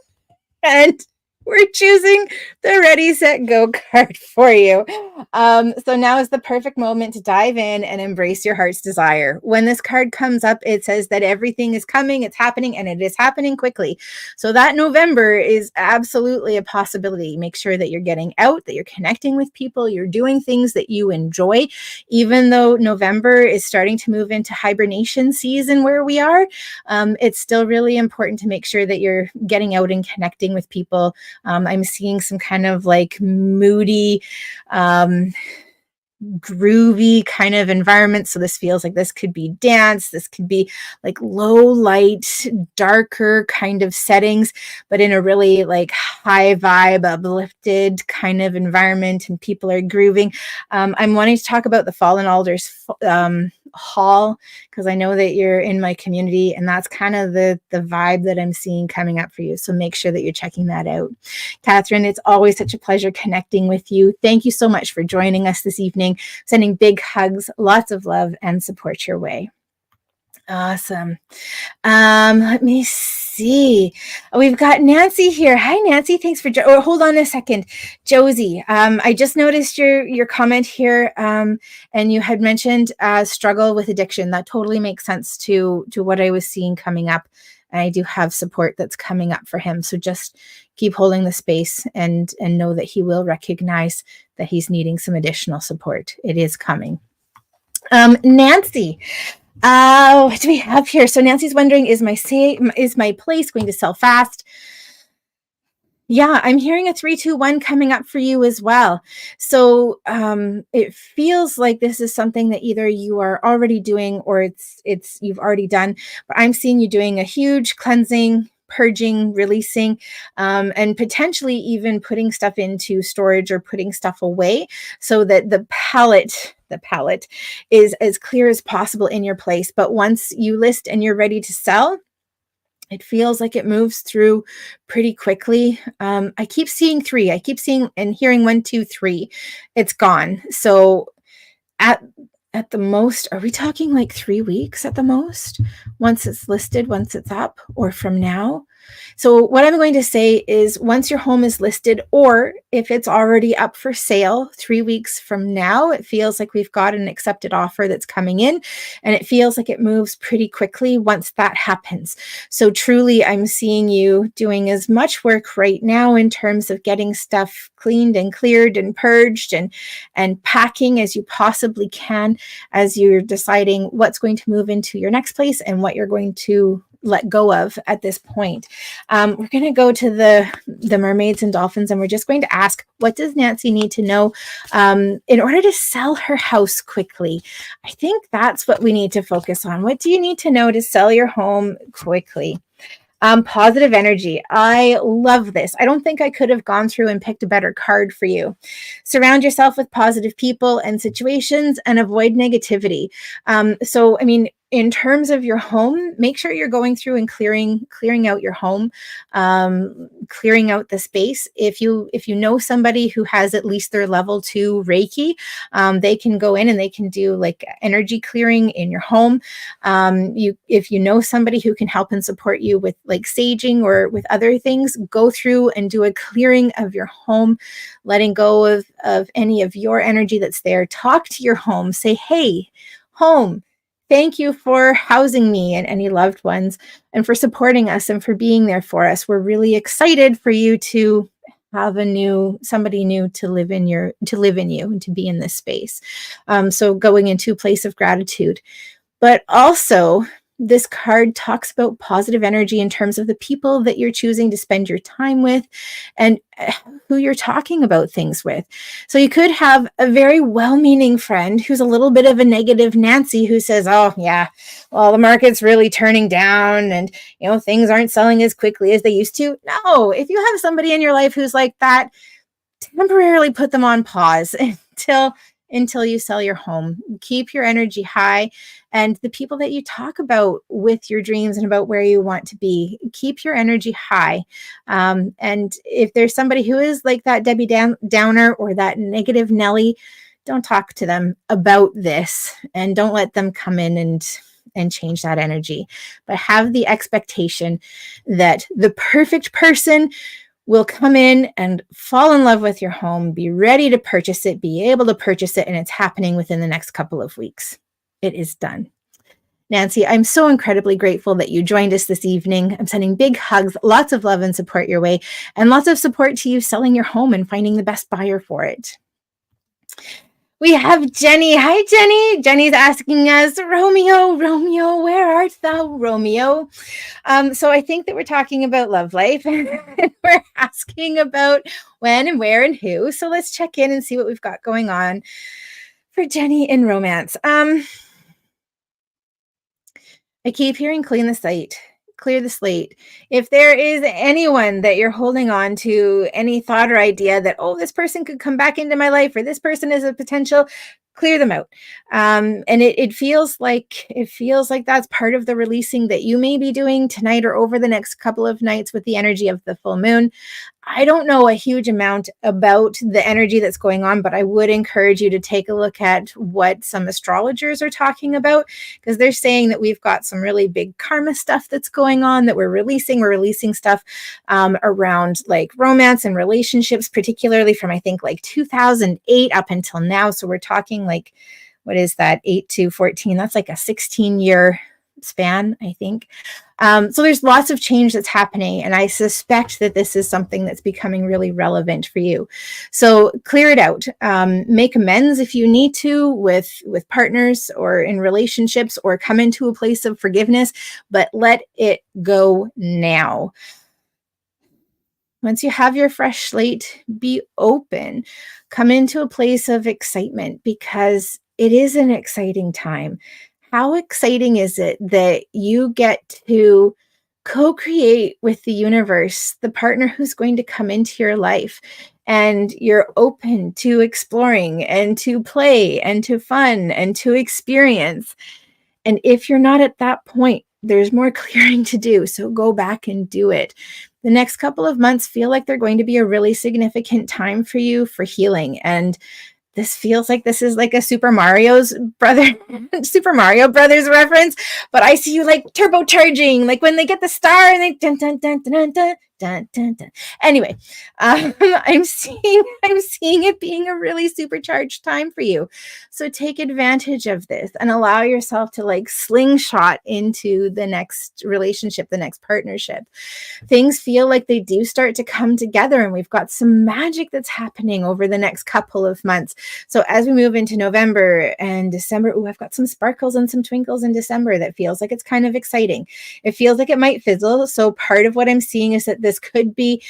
And we're choosing the Ready, Set, Go card for you. So now is the perfect moment to dive in and embrace your heart's desire. When this card comes up, it says that everything is coming, it's happening, and it is happening quickly. So that November is absolutely a possibility. Make sure that you're getting out, that you're connecting with people, you're doing things that you enjoy. Even though November is starting to move into hibernation season where we are, it's still really important to make sure that you're getting out and connecting with people. I'm seeing some kind of like moody, groovy kind of environment. So this feels like this could be dance. This could be like low light, darker kind of settings, but in a really like high vibe, uplifted kind of environment, and people are grooving. I'm wanting to talk about the Fallen Alders Hall, because I know that you're in my community, and that's kind of the vibe that I'm seeing coming up for you. So make sure that you're checking that out. Catherine, it's always such a pleasure connecting with you. Thank you so much for joining us this evening. Sending big hugs, lots of love and support your way. Awesome. Let me see. We've got Nancy here. Hi, Nancy. Thanks for hold on a second. Josie, I just noticed your comment here, and you had mentioned struggle with addiction. That totally makes sense to what I was seeing coming up. And I do have support that's coming up for him. So just keep holding the space and know that he will recognize that he's needing some additional support. It is coming. Nancy, what do we have here? So Nancy's wondering, is my place going to sell fast? Yeah, I'm hearing a 3-2-1 coming up for you as well. So it feels like this is something that either you are already doing or it's you've already done. But I'm seeing you doing a huge cleansing, purging, releasing, and potentially even putting stuff into storage or putting stuff away so that the palette is as clear as possible in your place. But once you list and you're ready to sell, it feels like it moves through pretty quickly. I keep seeing 3. I keep seeing and hearing 1, 2, 3. It's gone. So at the most, are we talking like 3 weeks at the most? Once it's listed, once it's up, or from now? So what I'm going to say is once your home is listed, or if it's already up for sale 3 weeks from now, it feels like we've got an accepted offer that's coming in, and it feels like it moves pretty quickly once that happens. So truly, I'm seeing you doing as much work right now in terms of getting stuff cleaned and cleared and purged and packing as you possibly can as you're deciding what's going to move into your next place and what you're going to let go of at this point. We're going to go to the mermaids and dolphins, and we're just going to ask, what does Nancy need to know in order to sell her house quickly? I think that's what we need to focus on. What do you need to know to sell your home quickly? Positive energy. I love this. I don't think I could have gone through and picked a better card for you. Surround yourself with positive people and situations and avoid negativity. So, I mean, in terms of your home, make sure you're going through and clearing out your home, clearing out the space. If you know somebody who has at least their level 2 Reiki, they can go in and they can do like energy clearing in your home. If you know somebody who can help and support you with like saging or with other things, go through and do a clearing of your home, letting go of any of your energy that's there. Talk to your home. Say, hey, home, thank you for housing me and any loved ones and for supporting us and for being there for us. We're really excited for you to have somebody new to live in you and to be in this space. So going into a place of gratitude. But also, this card talks about positive energy in terms of the people that you're choosing to spend your time with and who you're talking about things with. So you could have a very well-meaning friend who's a little bit of a negative Nancy who says, oh yeah, well, the market's really turning down and things aren't selling as quickly as they used to. No, if you have somebody in your life who's like that, temporarily put them on pause until you sell your home. Keep your energy high, and the people that you talk about with your dreams and about where you want to be, keep your energy high. And if there's somebody who is like that Debbie Downer or that negative Nelly, don't talk to them about this and don't let them come in and change that energy. But have the expectation that the perfect person will come in and fall in love with your home, be ready to purchase it, be able to purchase it, and it's happening within the next couple of weeks. It is done. Nancy, I'm so incredibly grateful that you joined us this evening. I'm sending big hugs, lots of love and support your way, and lots of support to you selling your home and finding the best buyer for it. We have Jenny. Hi, Jenny. Jenny's asking us, Romeo, where art thou, Romeo? So I think that we're talking about love life and we're asking about when and where and who. So let's check in and see what we've got going on for Jenny in romance. I keep hearing clear the slate. If there is anyone that you're holding on to, any thought or idea that, oh, this person could come back into my life or this person is a potential, clear them out. And it feels like that's part of the releasing that you may be doing tonight or over the next couple of nights with the energy of the full moon. I don't know a huge amount about the energy that's going on, but I would encourage you to take a look at what some astrologers are talking about, because they're saying that we've got some really big karma stuff that's going on that we're releasing. We're releasing stuff around like romance and relationships, particularly from, I think, like 2008 up until now. So we're talking like, what is that? 8 to 14. That's like a 16-year span, I think. So there's lots of change that's happening, and I suspect that this is something that's becoming really relevant for you. So clear it out. Make amends if you need to with partners or in relationships, or come into a place of forgiveness, but let it go now. Once you have your fresh slate, be open. Come into a place of excitement, because it is an exciting time. How exciting is it that you get to co-create with the universe, the partner who's going to come into your life, and you're open to exploring and to play and to fun and to experience. And if you're not at that point, there's more clearing to do. So go back and do it. The next couple of months feel like they're going to be a really significant time for you for healing. And this feels like this is like a Super Mario Brothers reference, but I see you like turbocharging, like when they get the star and they dun dun dun dun dun dun dun dun. Anyway, I'm seeing it being a really supercharged time for you. So take advantage of this and allow yourself to like slingshot into the next relationship, the next partnership. Things feel like they do start to come together, and we've got some magic that's happening over the next couple of months. So as we move into November and December, I've got some sparkles and some twinkles in December that feels like it's kind of exciting. It feels like it might fizzle. So part of what I'm seeing is that this could be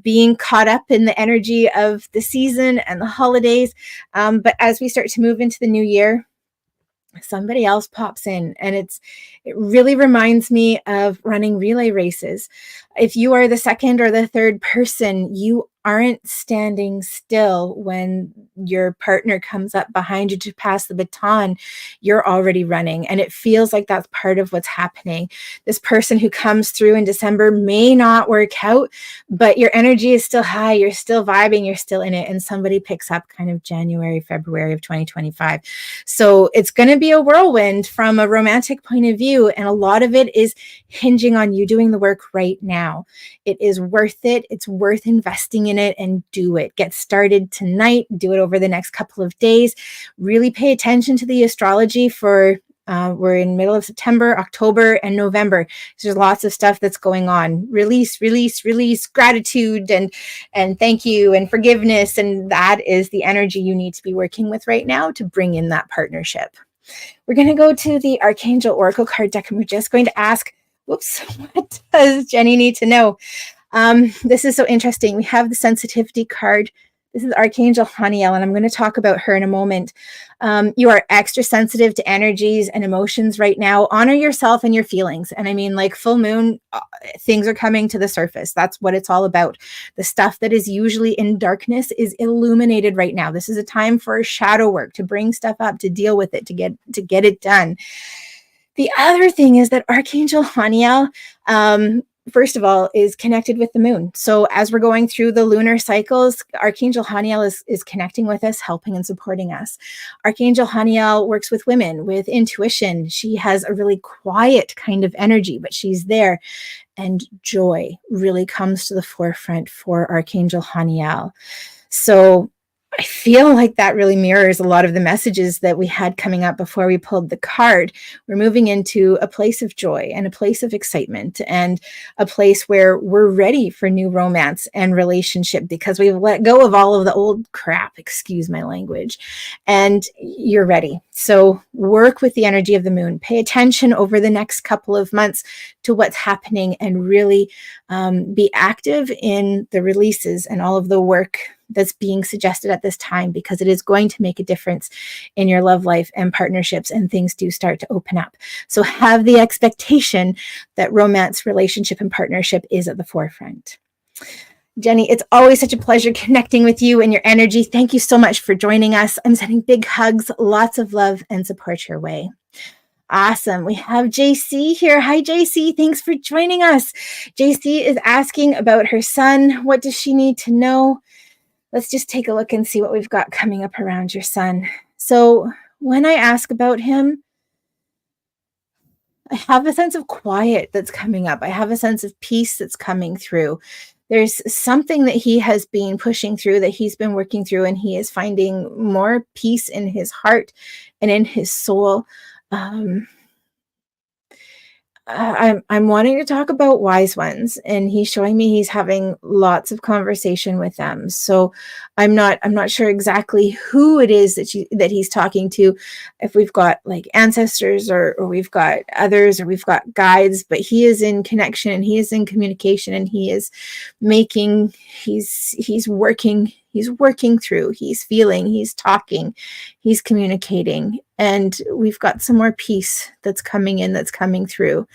being caught up in the energy of the season and the holidays. But as we start to move into the new year, somebody else pops in, and it really reminds me of running relay races. If you are the second or the third person, you aren't standing still when your partner comes up behind you to pass the baton. You're already running, and it feels like that's part of what's happening. This person who comes through in December may not work out, but your energy is still high. You're still vibing. You're still in it. And somebody picks up kind of January, February of 2025. So it's going to be a whirlwind from a romantic point of view. And a lot of it is hinging on you doing the work right now. It is worth it. It's worth investing in it, and do it. Get started tonight. Do it over the next couple of days. Really pay attention to the astrology for we're in middle of September, October, and November. There's lots of stuff that's going on. Release, gratitude, and thank you, and forgiveness. And that is the energy you need to be working with right now to bring in that partnership. We're going to go to the Archangel Oracle card deck, and we're just going to ask, what does Jenny need to know? This is so interesting. We have the sensitivity card. This is Archangel Haniel, and I'm going to talk about her in a moment. You are extra sensitive to energies and emotions right now. Honor yourself and your feelings. And I mean, like full moon, things are coming to the surface. That's what it's all about. The stuff that is usually in darkness is illuminated right now. This is a time for shadow work, to bring stuff up, to deal with it, to get it done. The other thing is that Archangel Haniel, first of all, is connected with the moon. So as we're going through the lunar cycles, Archangel Haniel is connecting with us, helping and supporting us. Archangel Haniel works with women, with intuition. She has a really quiet kind of energy, but she's there. And joy really comes to the forefront for Archangel Haniel. So I feel like that really mirrors a lot of the messages that we had coming up before we pulled the card. We're moving into a place of joy and a place of excitement, and a place where we're ready for new romance and relationship, because we've let go of all of the old crap, excuse my language, and you're ready. So work with the energy of the moon. Pay attention over the next couple of months to what's happening, and really be active in the releases and all of the work that's being suggested at this time, because it is going to make a difference in your love life and partnerships, and things do start to open up. So have the expectation that romance, relationship, and partnership is at the forefront. Jenny, it's always such a pleasure connecting with you and your energy. Thank you so much for joining us. I'm sending big hugs, lots of love and support your way. Awesome. We have JC here. Hi, JC. Thanks for joining us. JC is asking about her son. What does she need to know? Let's just take a look and see what we've got coming up around your son. So when I ask about him, I have a sense of quiet that's coming up. I have a sense of peace that's coming through. There's something that he has been pushing through, that he's been working through, and he is finding more peace in his heart and in his soul. I'm wanting to talk about wise ones, and he's showing me he's having lots of conversation with them. So I'm not sure exactly who it is that he's talking to, if we've got like ancestors or we've got others, or we've got guides, but he is in connection, and he is in communication, and he is making, he's working through, he's feeling, he's talking, he's communicating, and we've got some more peace that's coming in, that's coming through.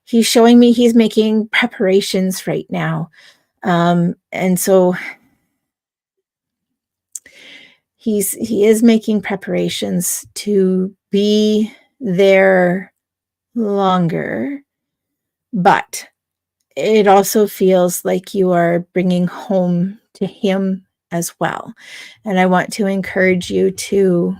He's showing me he's making preparations right now. And so he is making preparations to be there longer, but it also feels like you are bringing home to him as well. And I want to encourage you to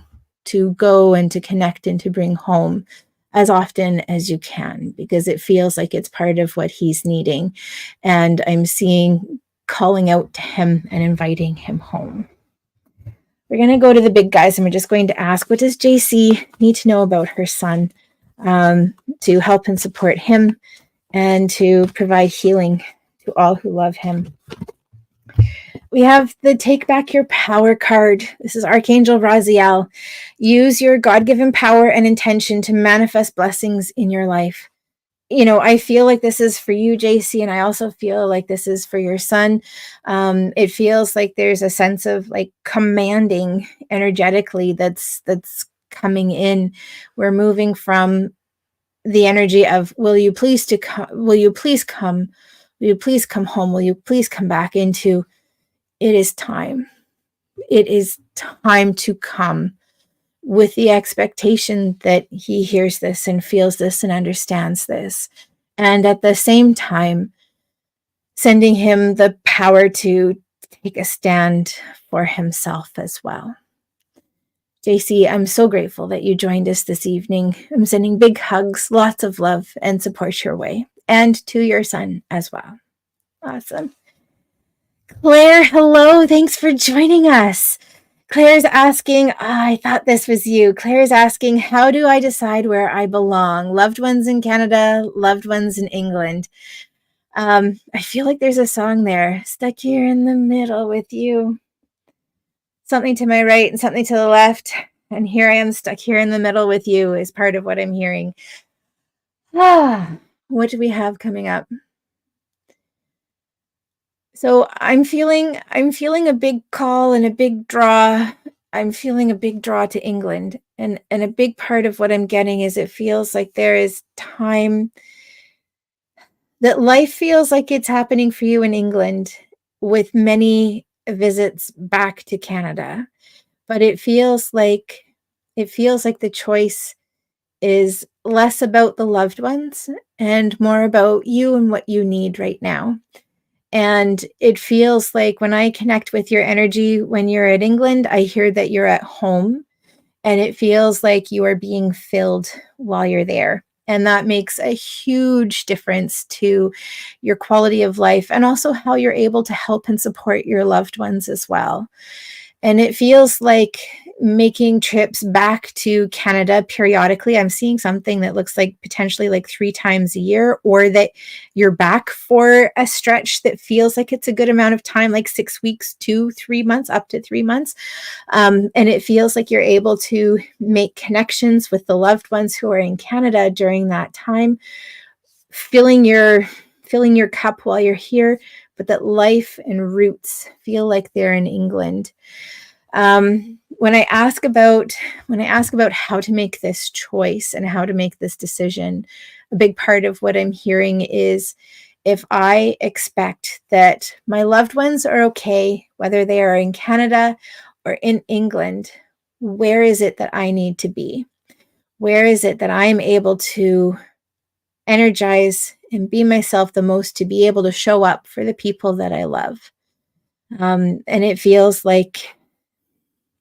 go and to connect and to bring home as often as you can, because it feels like it's part of what he's needing. And I'm seeing calling out to him and inviting him home. We're going to go to the big guys, and we're just going to ask, what does JC need to know about her son, to help and support him and to provide healing to all who love him? We have the Take Back Your Power card. This is Archangel Raziel. Use your God-given power and intention to manifest blessings in your life. You know, I feel like this is for you, JC, and I also feel like this is for your son. It feels like there's a sense of like commanding energetically that's coming in. We're moving from the energy of, will you please come home? Will you please come back, into it is time. It is time to come with the expectation that he hears this and feels this and understands this. And at the same time, sending him the power to take a stand for himself as well. JC, I'm so grateful that you joined us this evening. I'm sending big hugs, lots of love and support your way, and to your son as well. Awesome. Claire, hello. Thanks for joining us. Claire's asking, I thought this was you. Claire's asking, how do I decide where I belong? Loved ones in Canada, loved ones in England. I feel like there's a song there, stuck here in the middle with you. Something to my right and something to the left. And here I am stuck here in the middle with you is part of what I'm hearing. What do we have coming up? So I'm feeling a big call and a big draw. I'm feeling a big draw to England. And a big part of what I'm getting is it feels like there is time, that life feels like it's happening for you in England with many visits back to Canada. But it feels like the choice is less about the loved ones and more about you and what you need right now. And it feels like when I connect with your energy when you're at England, I hear that you're at home, and it feels like you are being filled while you're there. And that makes a huge difference to your quality of life and also how you're able to help and support your loved ones as well. And it feels like making trips back to Canada periodically. I'm seeing something that looks like potentially like 3 times a year, or that you're back for a stretch that feels like it's a good amount of time, like 6 weeks to 3 months, up to 3 months. And it feels like you're able to make connections with the loved ones who are in Canada during that time, filling your cup while you're here, but that life and roots feel like they're in England. When I ask about how to make this choice and how to make this decision, a big part of what I'm hearing is, if I expect that my loved ones are okay, whether they are in Canada or in England, where is it that I need to be? Where is it that I'm able to energize and be myself the most, to be able to show up for the people that I love? And it feels like,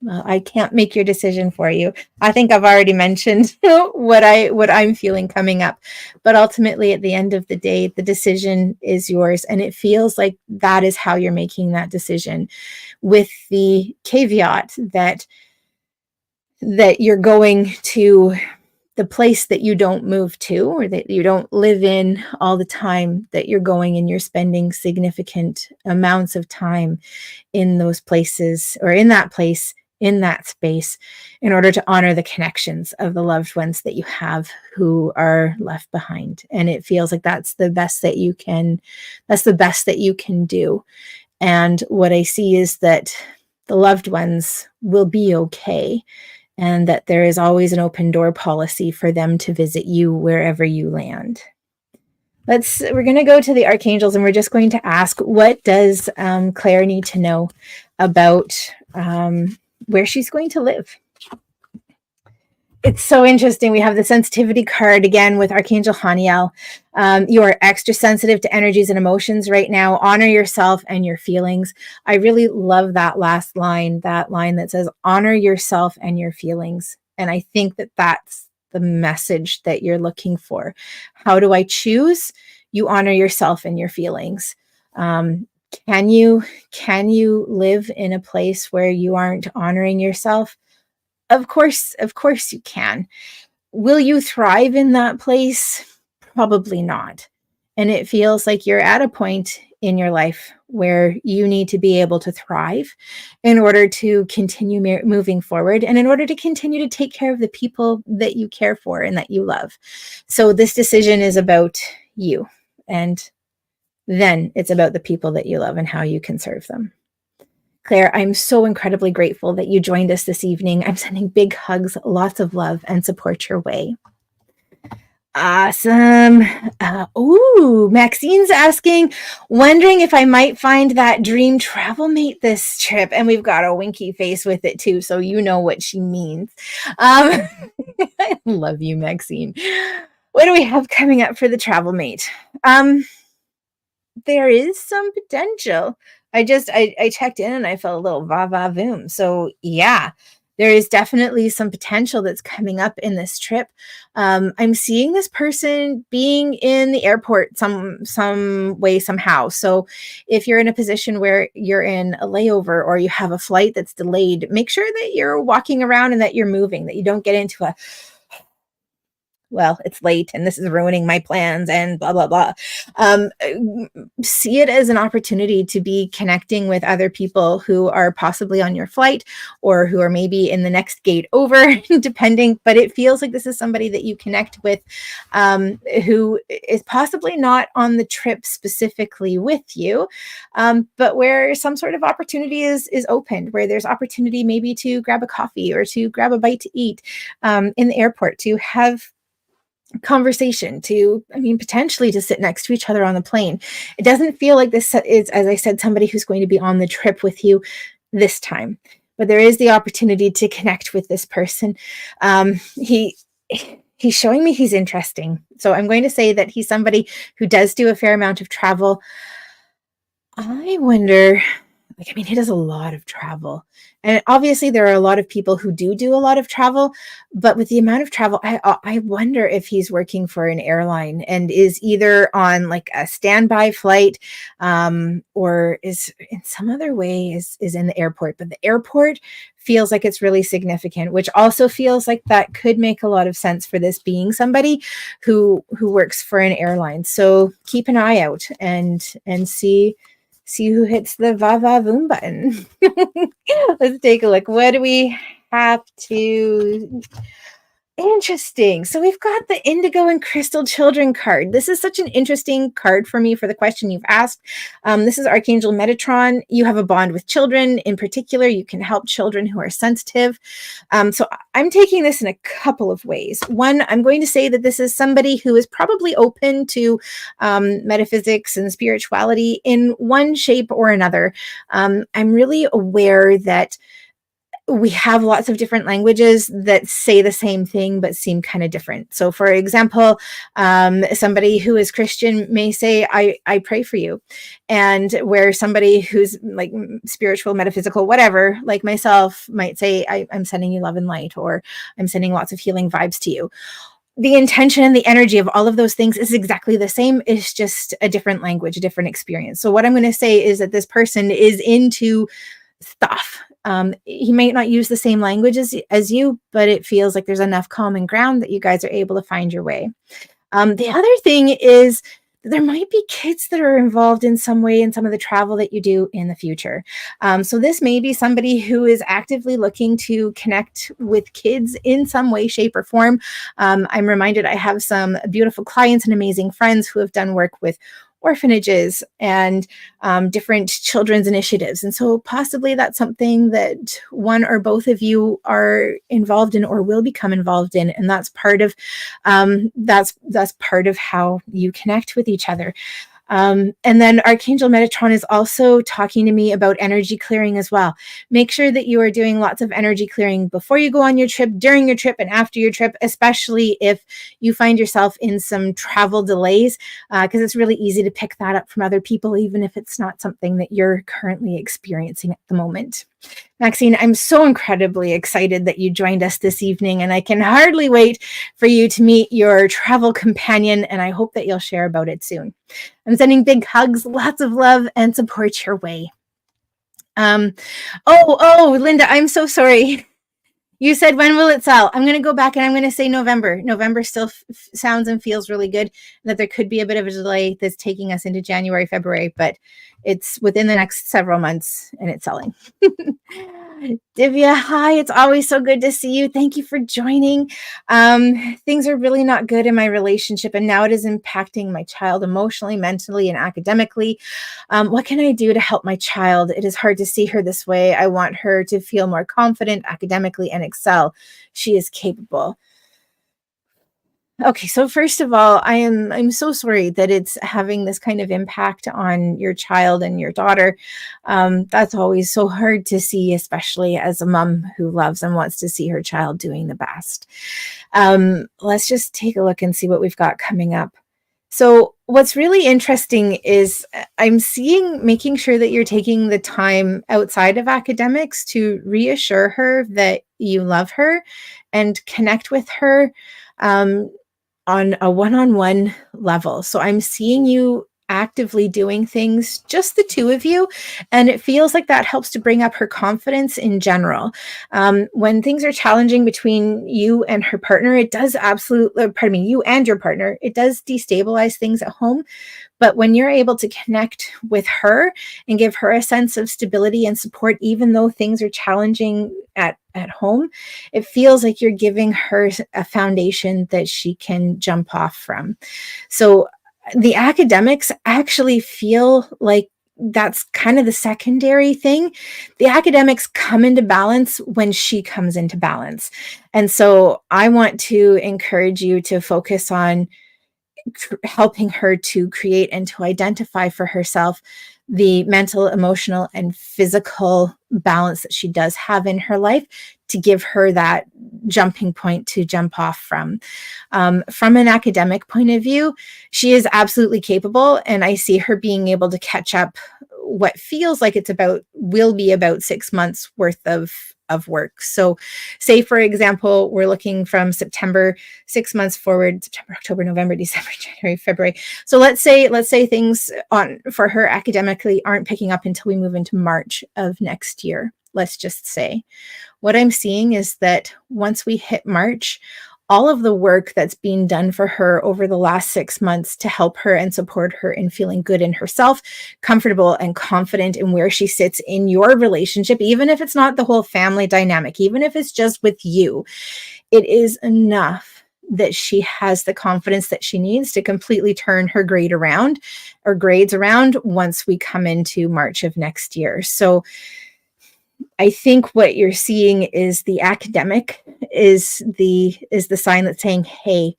well, I can't make your decision for you. I think I've already mentioned what I'm feeling coming up. But ultimately, at the end of the day, the decision is yours. And it feels like that is how you're making that decision, with the caveat that you're going to the place that you don't move to, or that you don't live in all the time, that you're going and you're spending significant amounts of time in those places, or in that place, in that space, in order to honor the connections of the loved ones that you have who are left behind. And it feels like that's the best that you can do. And what I see is that the loved ones will be okay, and that there is always an open door policy for them to visit you wherever you land. We're going to go to the archangels, and we're just going to ask, what does Claire need to know about where she's going to live? It's so interesting. We have the sensitivity card again with Archangel Haniel. You are extra sensitive to energies and emotions right now. Honor yourself and your feelings. I really love that last line, that says, honor yourself and your feelings. And I think that that's the message that you're looking for. How do I choose? You honor yourself and your feelings. Can you live in a place where you aren't honoring yourself? Of course you can. Will you thrive in that place? Probably not. And it feels like you're at a point in your life where you need to be able to thrive in order to continue moving forward, and in order to continue to take care of the people that you care for and that you love. So this decision is about you, and then it's about the people that you love and how you can serve them. Claire, I'm so incredibly grateful that you joined us this evening. I'm sending big hugs, lots of love, and support your way. Awesome. Maxine's asking, wondering if I might find that dream travel mate this trip. And we've got a winky face with it too, so you know what she means. I love you, Maxine. What do we have coming up for the travel mate? There is some potential. I checked in and I felt a little va va voom. So yeah, there is definitely some potential that's coming up in this trip. I'm seeing this person being in the airport some way somehow. So if you're in a position where you're in a layover or you have a flight that's delayed, make sure that you're walking around and that you're moving, that you don't get into a well, it's late and this is ruining my plans and blah, blah, blah. Um, See it as an opportunity to be connecting with other people who are possibly on your flight or who are maybe in the next gate over, depending. But it feels like this is somebody that you connect with who is possibly not on the trip specifically with you, but where some sort of opportunity is opened, where there's opportunity maybe to grab a coffee or to grab a bite to eat in the airport, to have conversation, to potentially to sit next to each other on the plane. It doesn't feel like this is, as I said, somebody who's going to be on the trip with you this time, but there is the opportunity to connect with this person. He's showing me he's interesting, so I'm going to say that he's somebody who does do a fair amount of travel. I wonder, he does a lot of travel. And obviously, there are a lot of people who do a lot of travel. But with the amount of travel, I wonder if he's working for an airline and is either on like a standby flight or is in some other way is in the airport. But the airport feels like it's really significant, which also feels like that could make a lot of sense for this being somebody who works for an airline. So keep an eye out and see who hits the va va voom button. Let's take a look. What do we have to Interesting. So we've got the Indigo and Crystal Children card. This is such an interesting card for me for the question you've asked. This is Archangel Metatron. You have a bond with children. In particular, you can help children who are sensitive. So I'm taking this in a couple of ways. One, I'm going to say that this is somebody who is probably open to metaphysics and spirituality in one shape or another. I'm really aware that we have lots of different languages that say the same thing but seem kind of different. So for example, somebody who is Christian may say, I pray for you. And where somebody who's like spiritual, metaphysical, whatever, like myself might say, I'm sending you love and light, or I'm sending lots of healing vibes to you. The intention and the energy of all of those things is exactly the same. It's just a different language, a different experience. So what I'm going to say is that this person is into stuff. He may not use the same language as you, but it feels like there's enough common ground that you guys are able to find your way. The other thing is there might be kids that are involved in some way in some of the travel that you do in the future. So this may be somebody who is actively looking to connect with kids in some way, shape, or form. I'm reminded I have some beautiful clients and amazing friends who have done work with orphanages and different children's initiatives. And so possibly that's something that one or both of you are involved in or will become involved in. And that's part of that's part of how you connect with each other. And then Archangel Metatron is also talking to me about energy clearing as well. Make sure that you are doing lots of energy clearing before you go on your trip, during your trip, and after your trip, especially if you find yourself in some travel delays, because it's really easy to pick that up from other people, even if it's not something that you're currently experiencing at the moment. Maxine, I'm so incredibly excited that you joined us this evening, and I can hardly wait for you to meet your travel companion, and I hope that you'll share about it soon. I'm sending big hugs, lots of love, and support your way. Linda, I'm so sorry. You said, when will it sell? I'm going to go back and I'm going to say November. November still sounds and feels really good. That there could be a bit of a delay that's taking us into January, February, but it's within the next several months and it's selling. Divya, hi. It's always so good to see you. Thank you for joining. Things are really not good in my relationship, and now it is impacting my child emotionally, mentally, and academically. What can I do to help my child? It is hard to see her this way. I want her to feel more confident academically and excel. She is capable. Okay, so first of all, I'm so sorry that it's having this kind of impact on your child and your daughter. That's always so hard to see, especially as a mom who loves and wants to see her child doing the best. Let's just take a look and see what we've got coming up. So, what's really interesting is I'm seeing making sure that you're taking the time outside of academics to reassure her that you love her and connect with her. Um, on a one-on-one level. So I'm seeing you actively doing things, just the two of you, and it feels like that helps to bring up her confidence in general. When things are challenging between you and her partner, it does absolutely, pardon me, you and your partner, it does destabilize things at home. But when you're able to connect with her and give her a sense of stability and support, even though things are challenging at home, it feels like you're giving her a foundation that she can jump off from. So the academics actually feel like that's kind of the secondary thing. The academics come into balance when she comes into balance. And so I want to encourage you to focus on helping her to create and to identify for herself the mental, emotional, and physical balance that she does have in her life to give her that jumping point to jump off from. From an academic point of view, she is absolutely capable, and I see her being able to catch up what feels like will be about 6 months worth of work. So say, for example, we're looking from September, 6 months forward, September, October, November, December, January, February. So let's say things on for her academically aren't picking up until we move into March of next year. Let's just say. What I'm seeing is that once we hit March, all of the work that's being done for her over the last 6 months to help her and support her in feeling good in herself, comfortable and confident in where she sits in your relationship, even if it's not the whole family dynamic, even if it's just with you, it is enough that she has the confidence that she needs to completely turn her grades around once we come into March of next year. So I think what you're seeing is the academic is the sign that's saying, hey,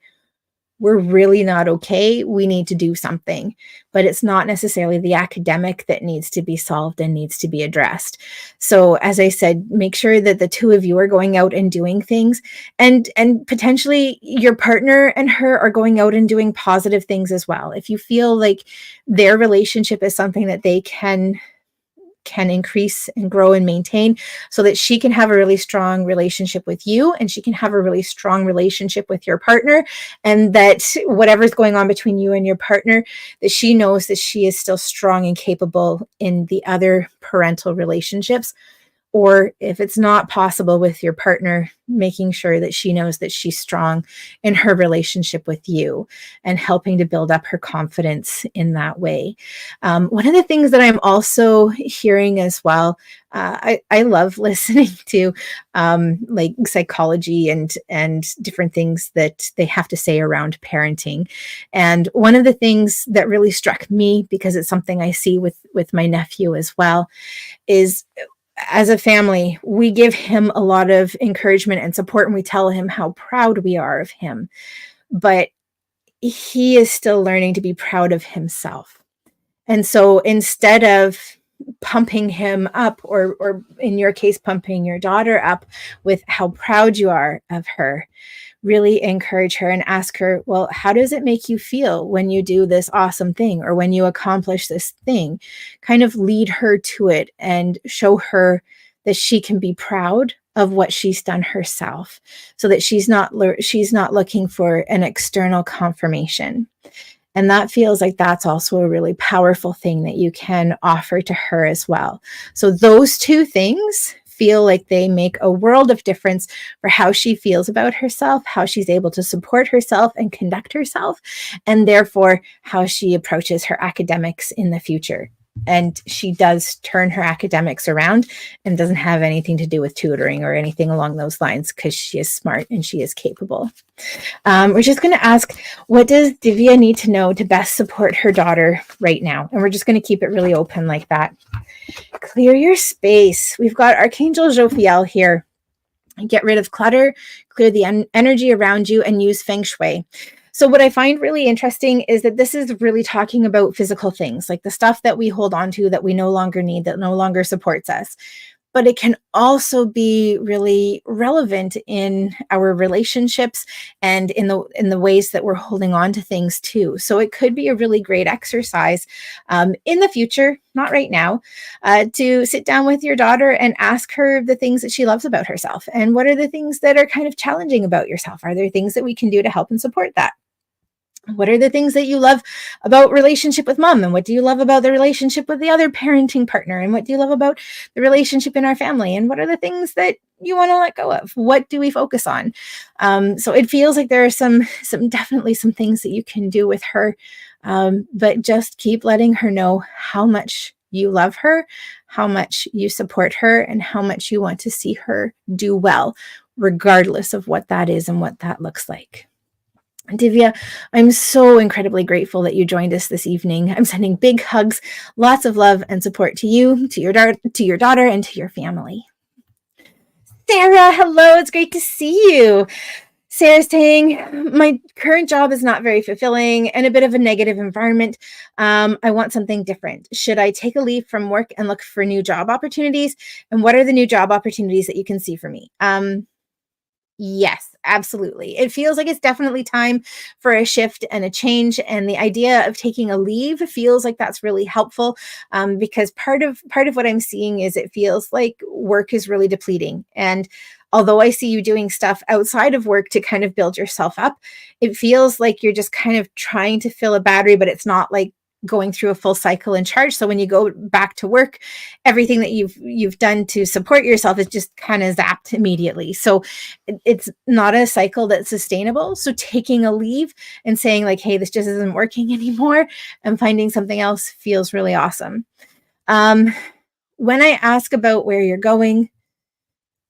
we're really not okay. We need to do something. But it's not necessarily the academic that needs to be solved and needs to be addressed. So as I said, make sure that the two of you are going out and doing things, and potentially your partner and her are going out and doing positive things as well. If you feel like their relationship is something that they can increase and grow and maintain, so that she can have a really strong relationship with you and she can have a really strong relationship with your partner, and that whatever's going on between you and your partner, that she knows that she is still strong and capable in the other parental relationships. Or if it's not possible with your partner, making sure that she knows that she's strong in her relationship with you and helping to build up her confidence in that way. One of the things that I'm also hearing as well, I love listening to like psychology and different things that they have to say around parenting. And one of the things that really struck me, because it's something I see with my nephew as well, is as a family, we give him a lot of encouragement and support, and we tell him how proud we are of him. But he is still learning to be proud of himself. And so instead of pumping him up, or in your case, pumping your daughter up with how proud you are of her, really encourage her and ask her, well, how does it make you feel when you do this awesome thing or when you accomplish this thing? Kind of lead her to it and show her that she can be proud of what she's done herself, so that she's not looking for an external confirmation. And that feels like that's also a really powerful thing that you can offer to her as well. So those two things feel like they make a world of difference for how she feels about herself, how she's able to support herself and conduct herself, and therefore how she approaches her academics in the future. And she does turn her academics around, and doesn't have anything to do with tutoring or anything along those lines, because she is smart and she is capable. We're just going to ask, what does Divya need to know to best support her daughter right now? And we're just going to keep it really open like that. Clear your space. We've got Archangel Jophiel here. Get rid of clutter, clear the energy around you, and use feng shui. So what I find really interesting is that this is really talking about physical things, like the stuff that we hold on to that we no longer need, that no longer supports us. But it can also be really relevant in our relationships and in the ways that we're holding on to things too. So it could be a really great exercise in the future, not right now, to sit down with your daughter and ask her the things that she loves about herself. And what are the things that are kind of challenging about yourself? Are there things that we can do to help and support that? What are the things that you love about relationship with mom? And what do you love about the relationship with the other parenting partner? And what do you love about the relationship in our family? And what are the things that you want to let go of? What do we focus on? So it feels like there are definitely some things that you can do with her, but just keep letting her know how much you love her, how much you support her, and how much you want to see her do well, regardless of what that is and what that looks like. Divya, I'm so incredibly grateful that you joined us this evening. I'm sending big hugs, lots of love and support to you, to your daughter, and to your family. Sarah, hello. It's great to see you. Sarah's saying, my current job is not very fulfilling and a bit of a negative environment. I want something different. Should I take a leave from work and look for new job opportunities? And what are the new job opportunities that you can see for me? Yes, absolutely. It feels like it's definitely time for a shift and a change. And the idea of taking a leave feels like that's really helpful, because part of what I'm seeing is it feels like work is really depleting. And although I see you doing stuff outside of work to kind of build yourself up, it feels like you're just kind of trying to fill a battery, but it's not like going through a full cycle and charge. So when you go back to work, everything that you've done to support yourself is just kind of zapped immediately. So it's not a cycle that's sustainable. So taking a leave and saying like, hey, this just isn't working anymore, and finding something else feels really awesome. When I ask about where you're going,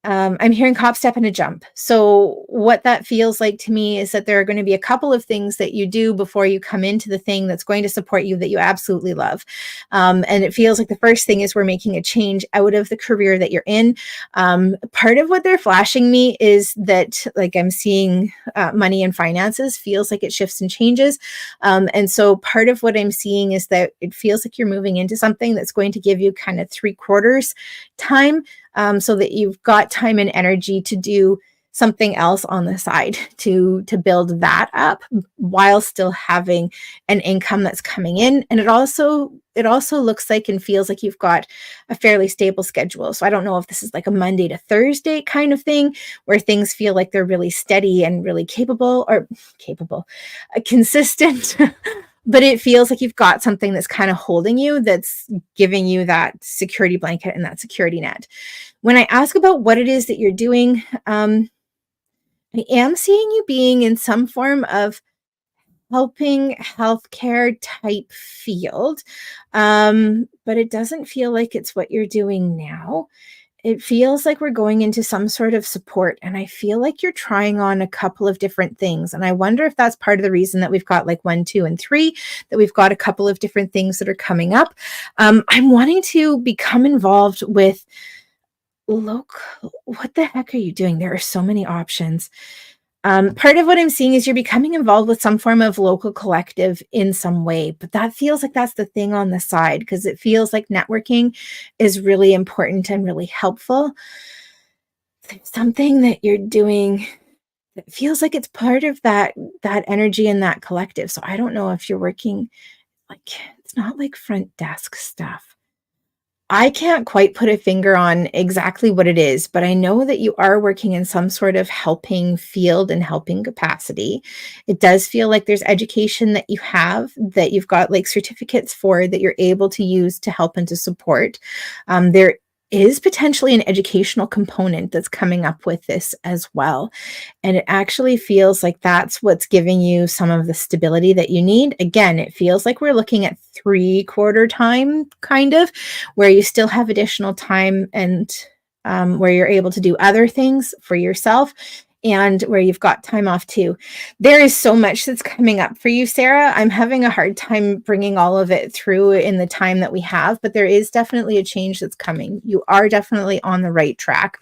I'm hearing hop, step, and a jump. So what that feels like to me is that there are going to be a couple of things that you do before you come into the thing that's going to support you that you absolutely love. And it feels like the first thing is we're making a change out of the career that you're in. Part of what they're flashing me is that like I'm seeing money and finances feels like it shifts and changes. And so part of what I'm seeing is that it feels like you're moving into something that's going to give you kind of 3/4 time. So that you've got time and energy to do something else on the side to build that up while still having an income that's coming in. And it also looks like and feels like you've got a fairly stable schedule. So I don't know if this is like a Monday to Thursday kind of thing where things feel like they're really steady and really consistent. But it feels like you've got something that's kind of holding you, that's giving you that security blanket and that security net. When I ask about what it is that you're doing, I am seeing you being in some form of helping healthcare type field, but it doesn't feel like it's what you're doing now. It feels like we're going into some sort of support, and I feel like you're trying on a couple of different things. And I wonder if that's part of the reason that we've got like 1, 2, and 3, that we've got a couple of different things that are coming up. I'm wanting to become involved with local. What the heck are you doing? There are so many options. Part of what I'm seeing is you're becoming involved with some form of local collective in some way, but that feels like that's the thing on the side, because it feels like networking is really important and really helpful. There's something that you're doing that feels like it's part of that energy in that collective. So I don't know if you're working like, it's not like front desk stuff. I can't quite put a finger on exactly what it is, but I know that you are working in some sort of helping field and helping capacity. It does feel like there's education that you have, that you've got like certificates for, that you're able to use to help and to support. There is potentially an educational component that's coming up with this as well. And it actually feels like that's what's giving you some of the stability that you need. Again, it feels like we're looking at 3/4 time, kind of, where you still have additional time and where you're able to do other things for yourself and where you've got time off too. There is so much that's coming up for you, Sarah. I'm having a hard time bringing all of it through in the time that we have, but there is definitely a change that's coming. You are definitely on the right track.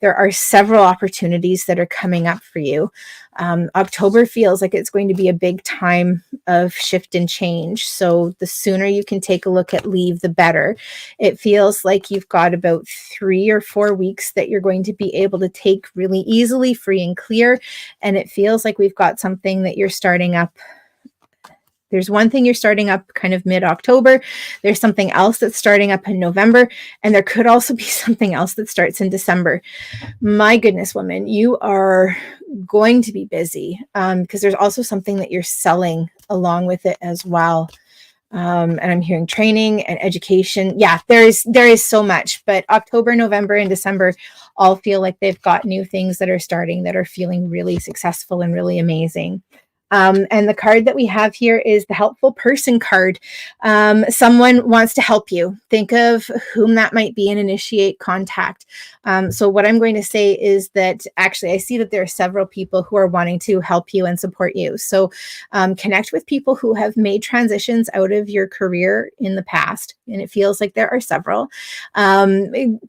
There are several opportunities that are coming up for you. October feels like it's going to be a big time of shift and change. So the sooner you can take a look at leave, the better. It feels like you've got about 3 or 4 weeks that you're going to be able to take really easily, free and clear. And it feels like we've got something that you're starting up. There's one thing you're starting up kind of mid-October. There's something else that's starting up in November. And there could also be something else that starts in December. My goodness, woman, you are going to be busy because there's also something that you're selling along with it as well. And I'm hearing training and education. Yeah, there is so much, but October, November, and December all feel like they've got new things that are starting that are feeling really successful and really amazing. And the card that we have here is the helpful person card. Someone wants to help you. Think of whom that might be and initiate contact. So what I'm going to say is that actually I see that there are several people who are wanting to help you and support you. So connect with people who have made transitions out of your career in the past. And it feels like there are several.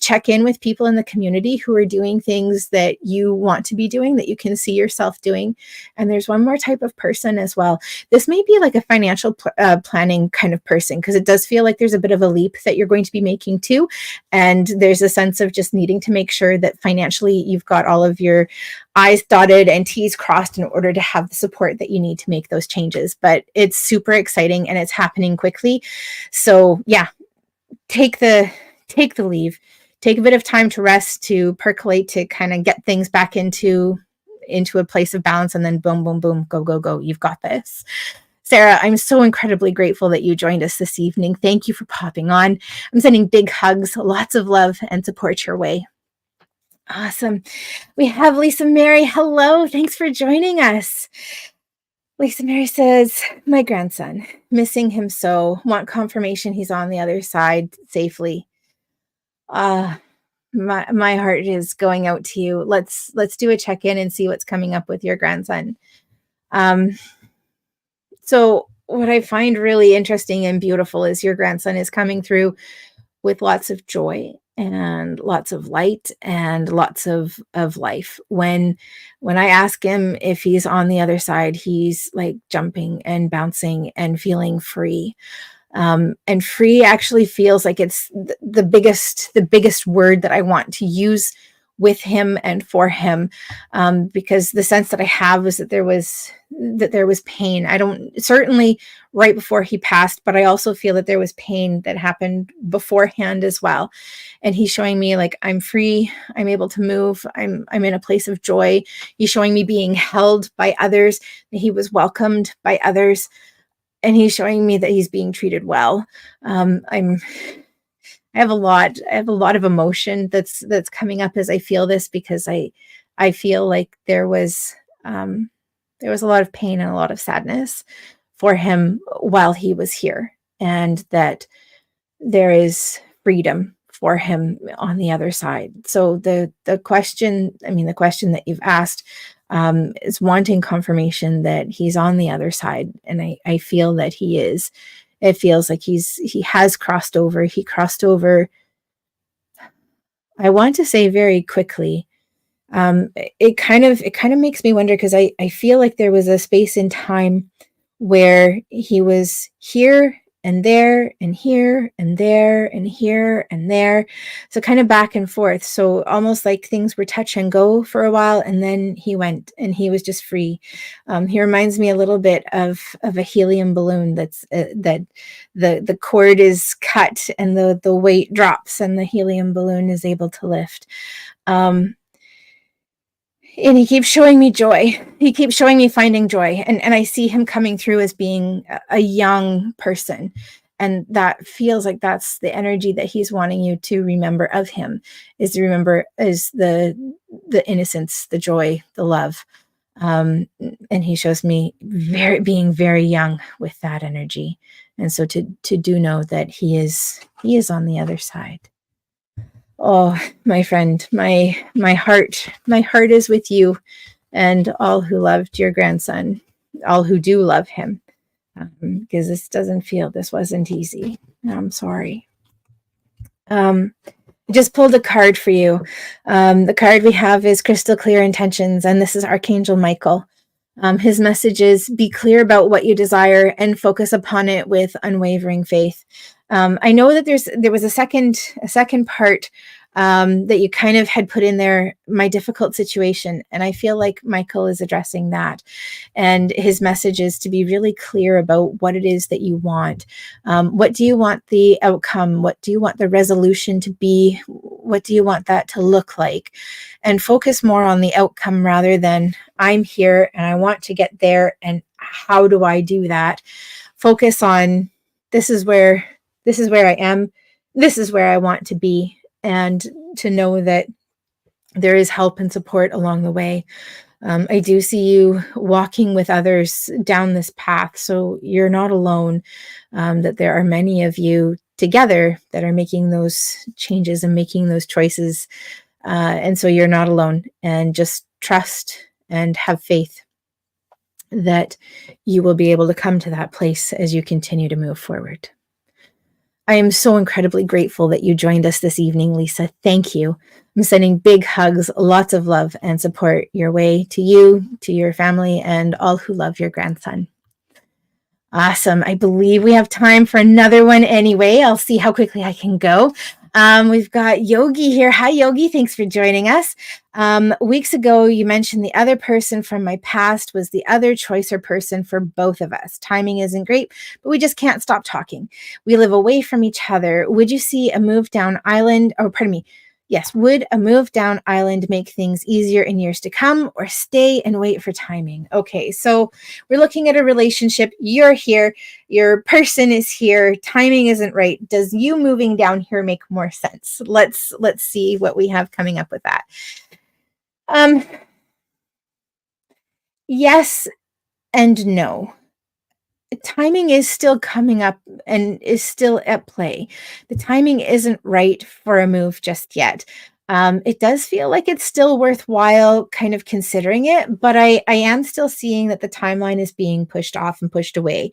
Check in with people in the community who are doing things that you want to be doing, that you can see yourself doing. And there's one more type of person as well. This may be like a financial planning kind of person, because it does feel like there's a bit of a leap that you're going to be making too. And there's a sense of just needing to make sure that financially you've got all of your I's dotted and T's crossed in order to have the support that you need to make those changes. But it's super exciting and it's happening quickly. So yeah, take the leave, take a bit of time to rest, to percolate, to kind of get things back into a place of balance, and then boom, boom, boom, go, go, go. You've got this. Sarah, I'm so incredibly grateful that you joined us this evening. Thank you for popping on. I'm sending big hugs, lots of love and support your way. Awesome. We have Lisa Mary. Hello. Thanks for joining us. Lisa Mary says, my grandson, missing him so, want confirmation he's on the other side safely. My heart is going out to you. Let's do a check-in and see what's coming up with your grandson. So what I find really interesting and beautiful is your grandson is coming through with lots of joy and lots of light and lots of life. When I ask him if he's on the other side, he's like jumping and bouncing and feeling free. And free actually feels like it's the biggest word that I want to use with him and for him, because the sense that I have is that there was pain. I don't, certainly right before he passed, but I also feel that there was pain that happened beforehand as well. And he's showing me like, I'm free, I'm able to move, I'm in a place of joy. He's showing me being held by others, that he was welcomed by others. And he's showing me that he's being treated well. I have a lot of emotion that's coming up as I feel this, because I feel like there was a lot of pain and a lot of sadness for him while he was here, and that there is freedom for him on the other side. So the question that you've asked is wanting confirmation that he's on the other side. And I feel that he is. It feels like he has crossed over. He crossed over, I want to say, very quickly. It kind of makes me wonder, because I feel like there was a space in time where he was here and there and here and there and here and there. So kind of back and forth. So almost like things were touch and go for a while, and then he went and he was just free. He reminds me a little bit of a helium balloon that the cord is cut and the weight drops and the helium balloon is able to lift. And he keeps showing me joy. He keeps showing me finding joy. And I see him coming through as being a young person. And that feels like that's the energy that he's wanting you to remember of him, is to remember is the innocence, the joy, the love. And he shows me being very young with that energy. And so to do know that he is on the other side. Oh, my friend, my heart is with you. and all who loved your grandson, all who do love him, because this wasn't easy. I'm sorry. Just pulled a card for you. The card we have is Crystal Clear Intentions, and this is Archangel Michael. His message is be clear about what you desire and focus upon it with unwavering faith. I know that there was a second part that you kind of had put in there, my difficult situation. And I feel like Michael is addressing that. And his message is to be really clear about what it is that you want. What do you want the outcome? What do you want the resolution to be? What do you want that to look like? And focus more on the outcome rather than I'm here and I want to get there. And how do I do that? Focus on this is where I am. This is where I want to be. And to know that there is help and support along the way. I do see you walking with others down this path, so you're not alone, that there are many of you together that are making those changes and making those choices. And so you're not alone, and just trust and have faith that you will be able to come to that place as you continue to move forward. I am so incredibly grateful that you joined us this evening, Lisa. Thank you. I'm sending big hugs, lots of love and support your way to you, to your family, and all who love your grandson. Awesome. I believe we have time for another one anyway. I'll see how quickly I can go. We've got Yogi here. Hi, Yogi. Thanks for joining us. Weeks ago, you mentioned the other person from my past was the other choice or person for both of us. Timing isn't great, but we just can't stop talking. We live away from each other. Would you see a move down island? Oh, pardon me. Yes. Would a move down island make things easier in years to come, or stay and wait for timing? Okay. So we're looking at a relationship. You're here. Your person is here. Timing isn't right. Does you moving down here make more sense? Let's see what we have coming up with that. Yes and no. Timing is still coming up and is still at play. The timing isn't right for a move just yet. It does feel like it's still worthwhile kind of considering it, but I am still seeing that the timeline is being pushed off and pushed away.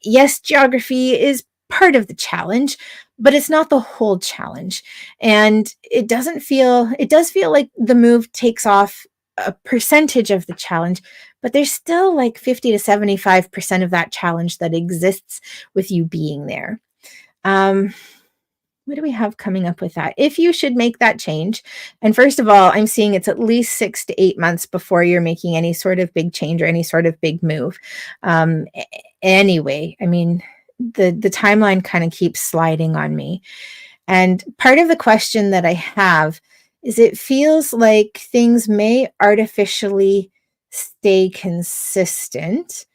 Yes, geography is part of the challenge, but it's not the whole challenge. And it does feel like the move takes off a percentage of the challenge, but there's still like 50 to 75% of that challenge that exists with you being there. What do we have coming up with that? If you should make that change, and first of all, I'm seeing it's at least 6 to 8 months before you're making any sort of big change or any sort of big move. Anyway, I mean, the timeline kind of keeps sliding on me. And part of the question that I have is it feels like things may artificially stay consistent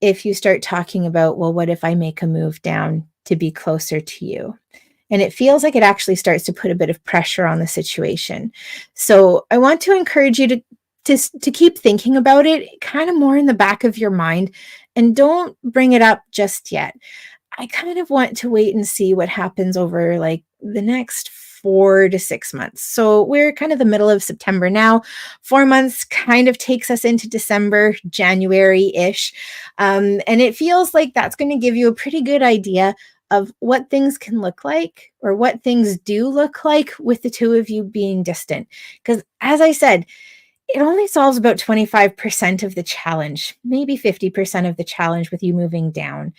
if you start talking about, well, what if I make a move down to be closer to you? And it feels like it actually starts to put a bit of pressure on the situation. So I want to encourage you to keep thinking about it kind of more in the back of your mind, and don't bring it up just yet. I kind of want to wait and see what happens over like the next 4 to 6 months. So we're kind of the middle of September now. 4 months kind of takes us into December, January-ish. And it feels like that's going to give you a pretty good idea of what things can look like, or what things do look like with the two of you being distant. Because as I said, it only solves about 25% of the challenge, maybe 50% of the challenge with you moving down.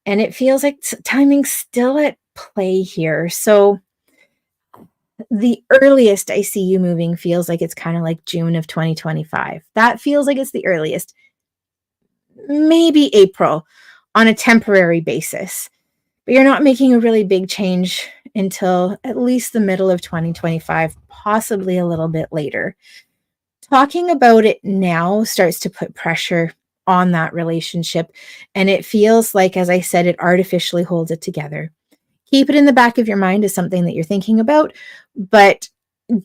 And it feels like timing's still at play here. So the earliest I see you moving feels like it's kind of like June of 2025. That feels like it's the earliest. Maybe April on a temporary basis. But you're not making a really big change until at least the middle of 2025, possibly a little bit later. Talking about it now starts to put pressure on that relationship. And it feels like, as I said, it artificially holds it together. Keep it in the back of your mind as something that you're thinking about, but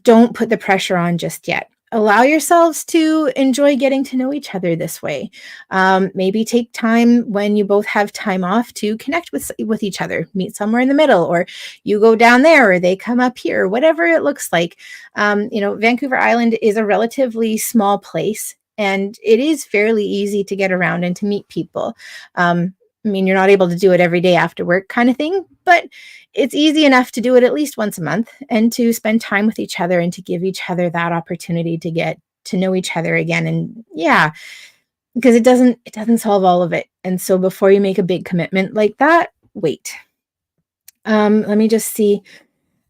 don't put the pressure on just yet. allow yourselves to enjoy getting to know each other this way. Maybe take time when you both have time off to connect with each other, meet somewhere in the middle, or you go down there or they come up here, whatever it looks like. Vancouver Island is a relatively small place, and it is fairly easy to get around and to meet people. You're not able to do it every day after work kind of thing, but it's easy enough to do it at least once a month and to spend time with each other and to give each other that opportunity to get to know each other again. And yeah, because it doesn't solve all of it. And so before you make a big commitment like that, wait. Let me just see.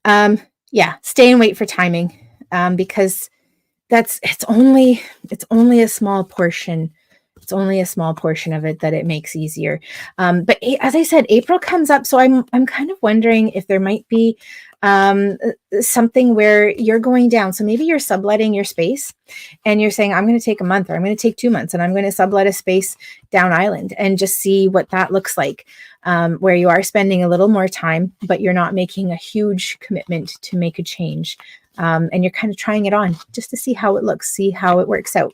Stay and wait for timing, because it's only a small portion. It's only a small portion of it that it makes easier. But as I said, April comes up, so I'm kind of wondering if there might be something where you're going down. So maybe you're subletting your space and you're saying, I'm going to take a month or I'm going to take 2 months and I'm going to sublet a space down island and just see what that looks like, where you are spending a little more time, but you're not making a huge commitment to make a change. And you're kind of trying it on just to see how it looks, see how it works out.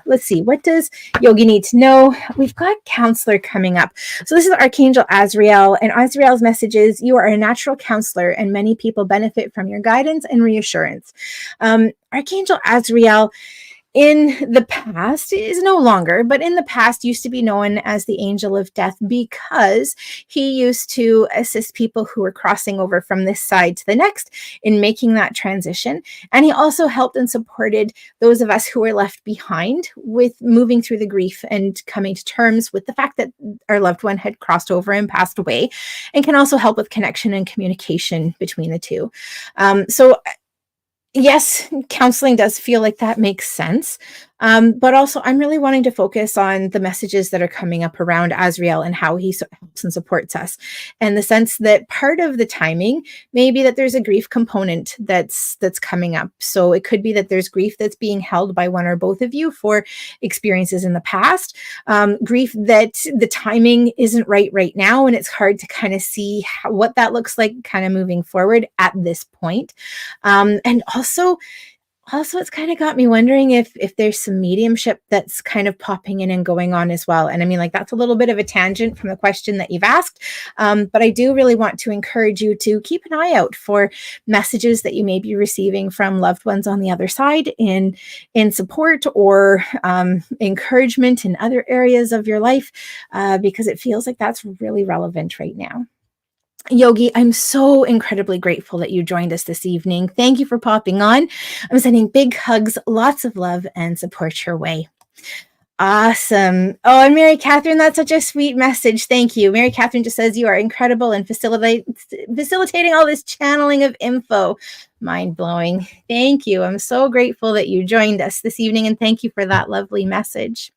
Let's see. What does Yogi need to know? We've got counselor coming up. So this is Archangel Azrael, and Azrael's message is, you are a natural counselor and many people benefit from your guidance and reassurance. Archangel Azrael in the past is no longer, but in the past used to be known as the angel of death because he used to assist people who were crossing over from this side to the next in making that transition. And he also helped and supported those of us who were left behind with moving through the grief and coming to terms with the fact that our loved one had crossed over and passed away, and can also help with connection and communication between the two. Yes, counseling does feel like that makes sense. But also, I'm really wanting to focus on the messages that are coming up around Azrael and how he helps and supports us. And the sense that part of the timing may be that there's a grief component that's coming up. So it could be that there's grief that's being held by one or both of you for experiences in the past, grief that the timing isn't right now, and it's hard to kind of see what that looks like kind of moving forward at this point. And also it's kind of got me wondering if there's some mediumship that's kind of popping in and going on as well. And I mean, like, that's a little bit of a tangent from the question that you've asked. But I do really want to encourage you to keep an eye out for messages that you may be receiving from loved ones on the other side in support or encouragement in other areas of your life, because it feels like that's really relevant right now. Yogi, I'm so incredibly grateful that you joined us this evening. Thank you for popping on. I'm sending big hugs, lots of love and support your way. Awesome. Oh, and Mary Catherine, that's such a sweet message. Thank you. Mary Catherine just says you are incredible and facilitating all this channeling of info. Mind blowing. Thank you. I'm so grateful that you joined us this evening, and thank you for that lovely message.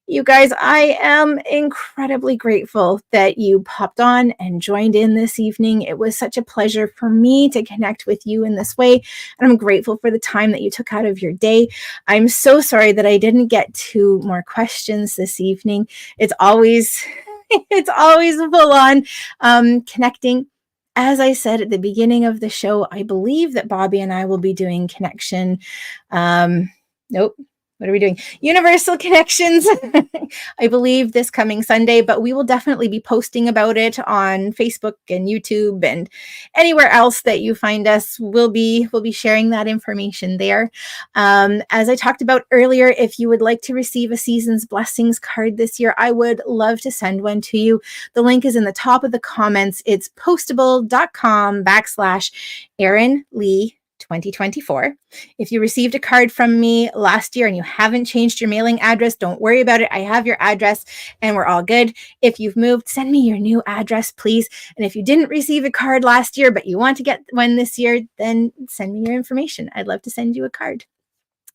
You guys, I am incredibly grateful that you popped on and joined in this evening. It was such a pleasure for me to connect with you in this way, and I'm grateful for the time that you took out of your day. I'm so sorry that I didn't get to more questions this evening. It's always full on connecting. As I said at the beginning of the show, I believe that Bobby and I will be doing connection. Nope. What are we doing? Universal Connections, I believe, this coming Sunday, but we will definitely be posting about it on Facebook and YouTube and anywhere else that you find us. We'll be sharing that information there. As I talked about earlier, if you would like to receive a Season's Blessings card this year, I would love to send one to you. The link is in the top of the comments. It's postable.com/Erin Lee 2024. If you received a card from me last year and you haven't changed your mailing address, don't worry about it. I have your address and we're all good. If you've moved, send me your new address, please. And if you didn't receive a card last year, but you want to get one this year, then send me your information. I'd love to send you a card.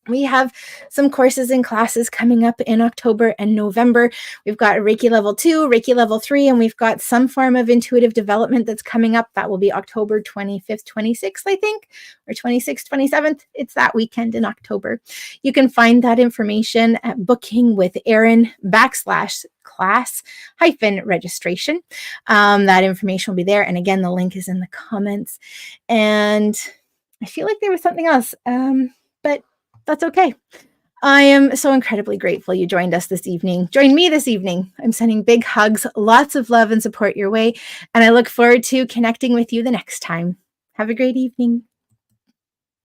We have some courses and classes coming up in October and November. We've got Reiki Level 2, Reiki Level 3, and we've got some form of intuitive development that's coming up. That will be October 25th, 26th, I think, or 26th, 27th. It's that weekend in October. You can find that information at Booking with Erin /class-registration. That information will be there. And again, the link is in the comments. And I feel like there was something else, but that's okay. I am so incredibly grateful you joined us this evening. Join me this evening. I'm sending big hugs, lots of love and support your way, and I look forward to connecting with you the next time. Have a great evening.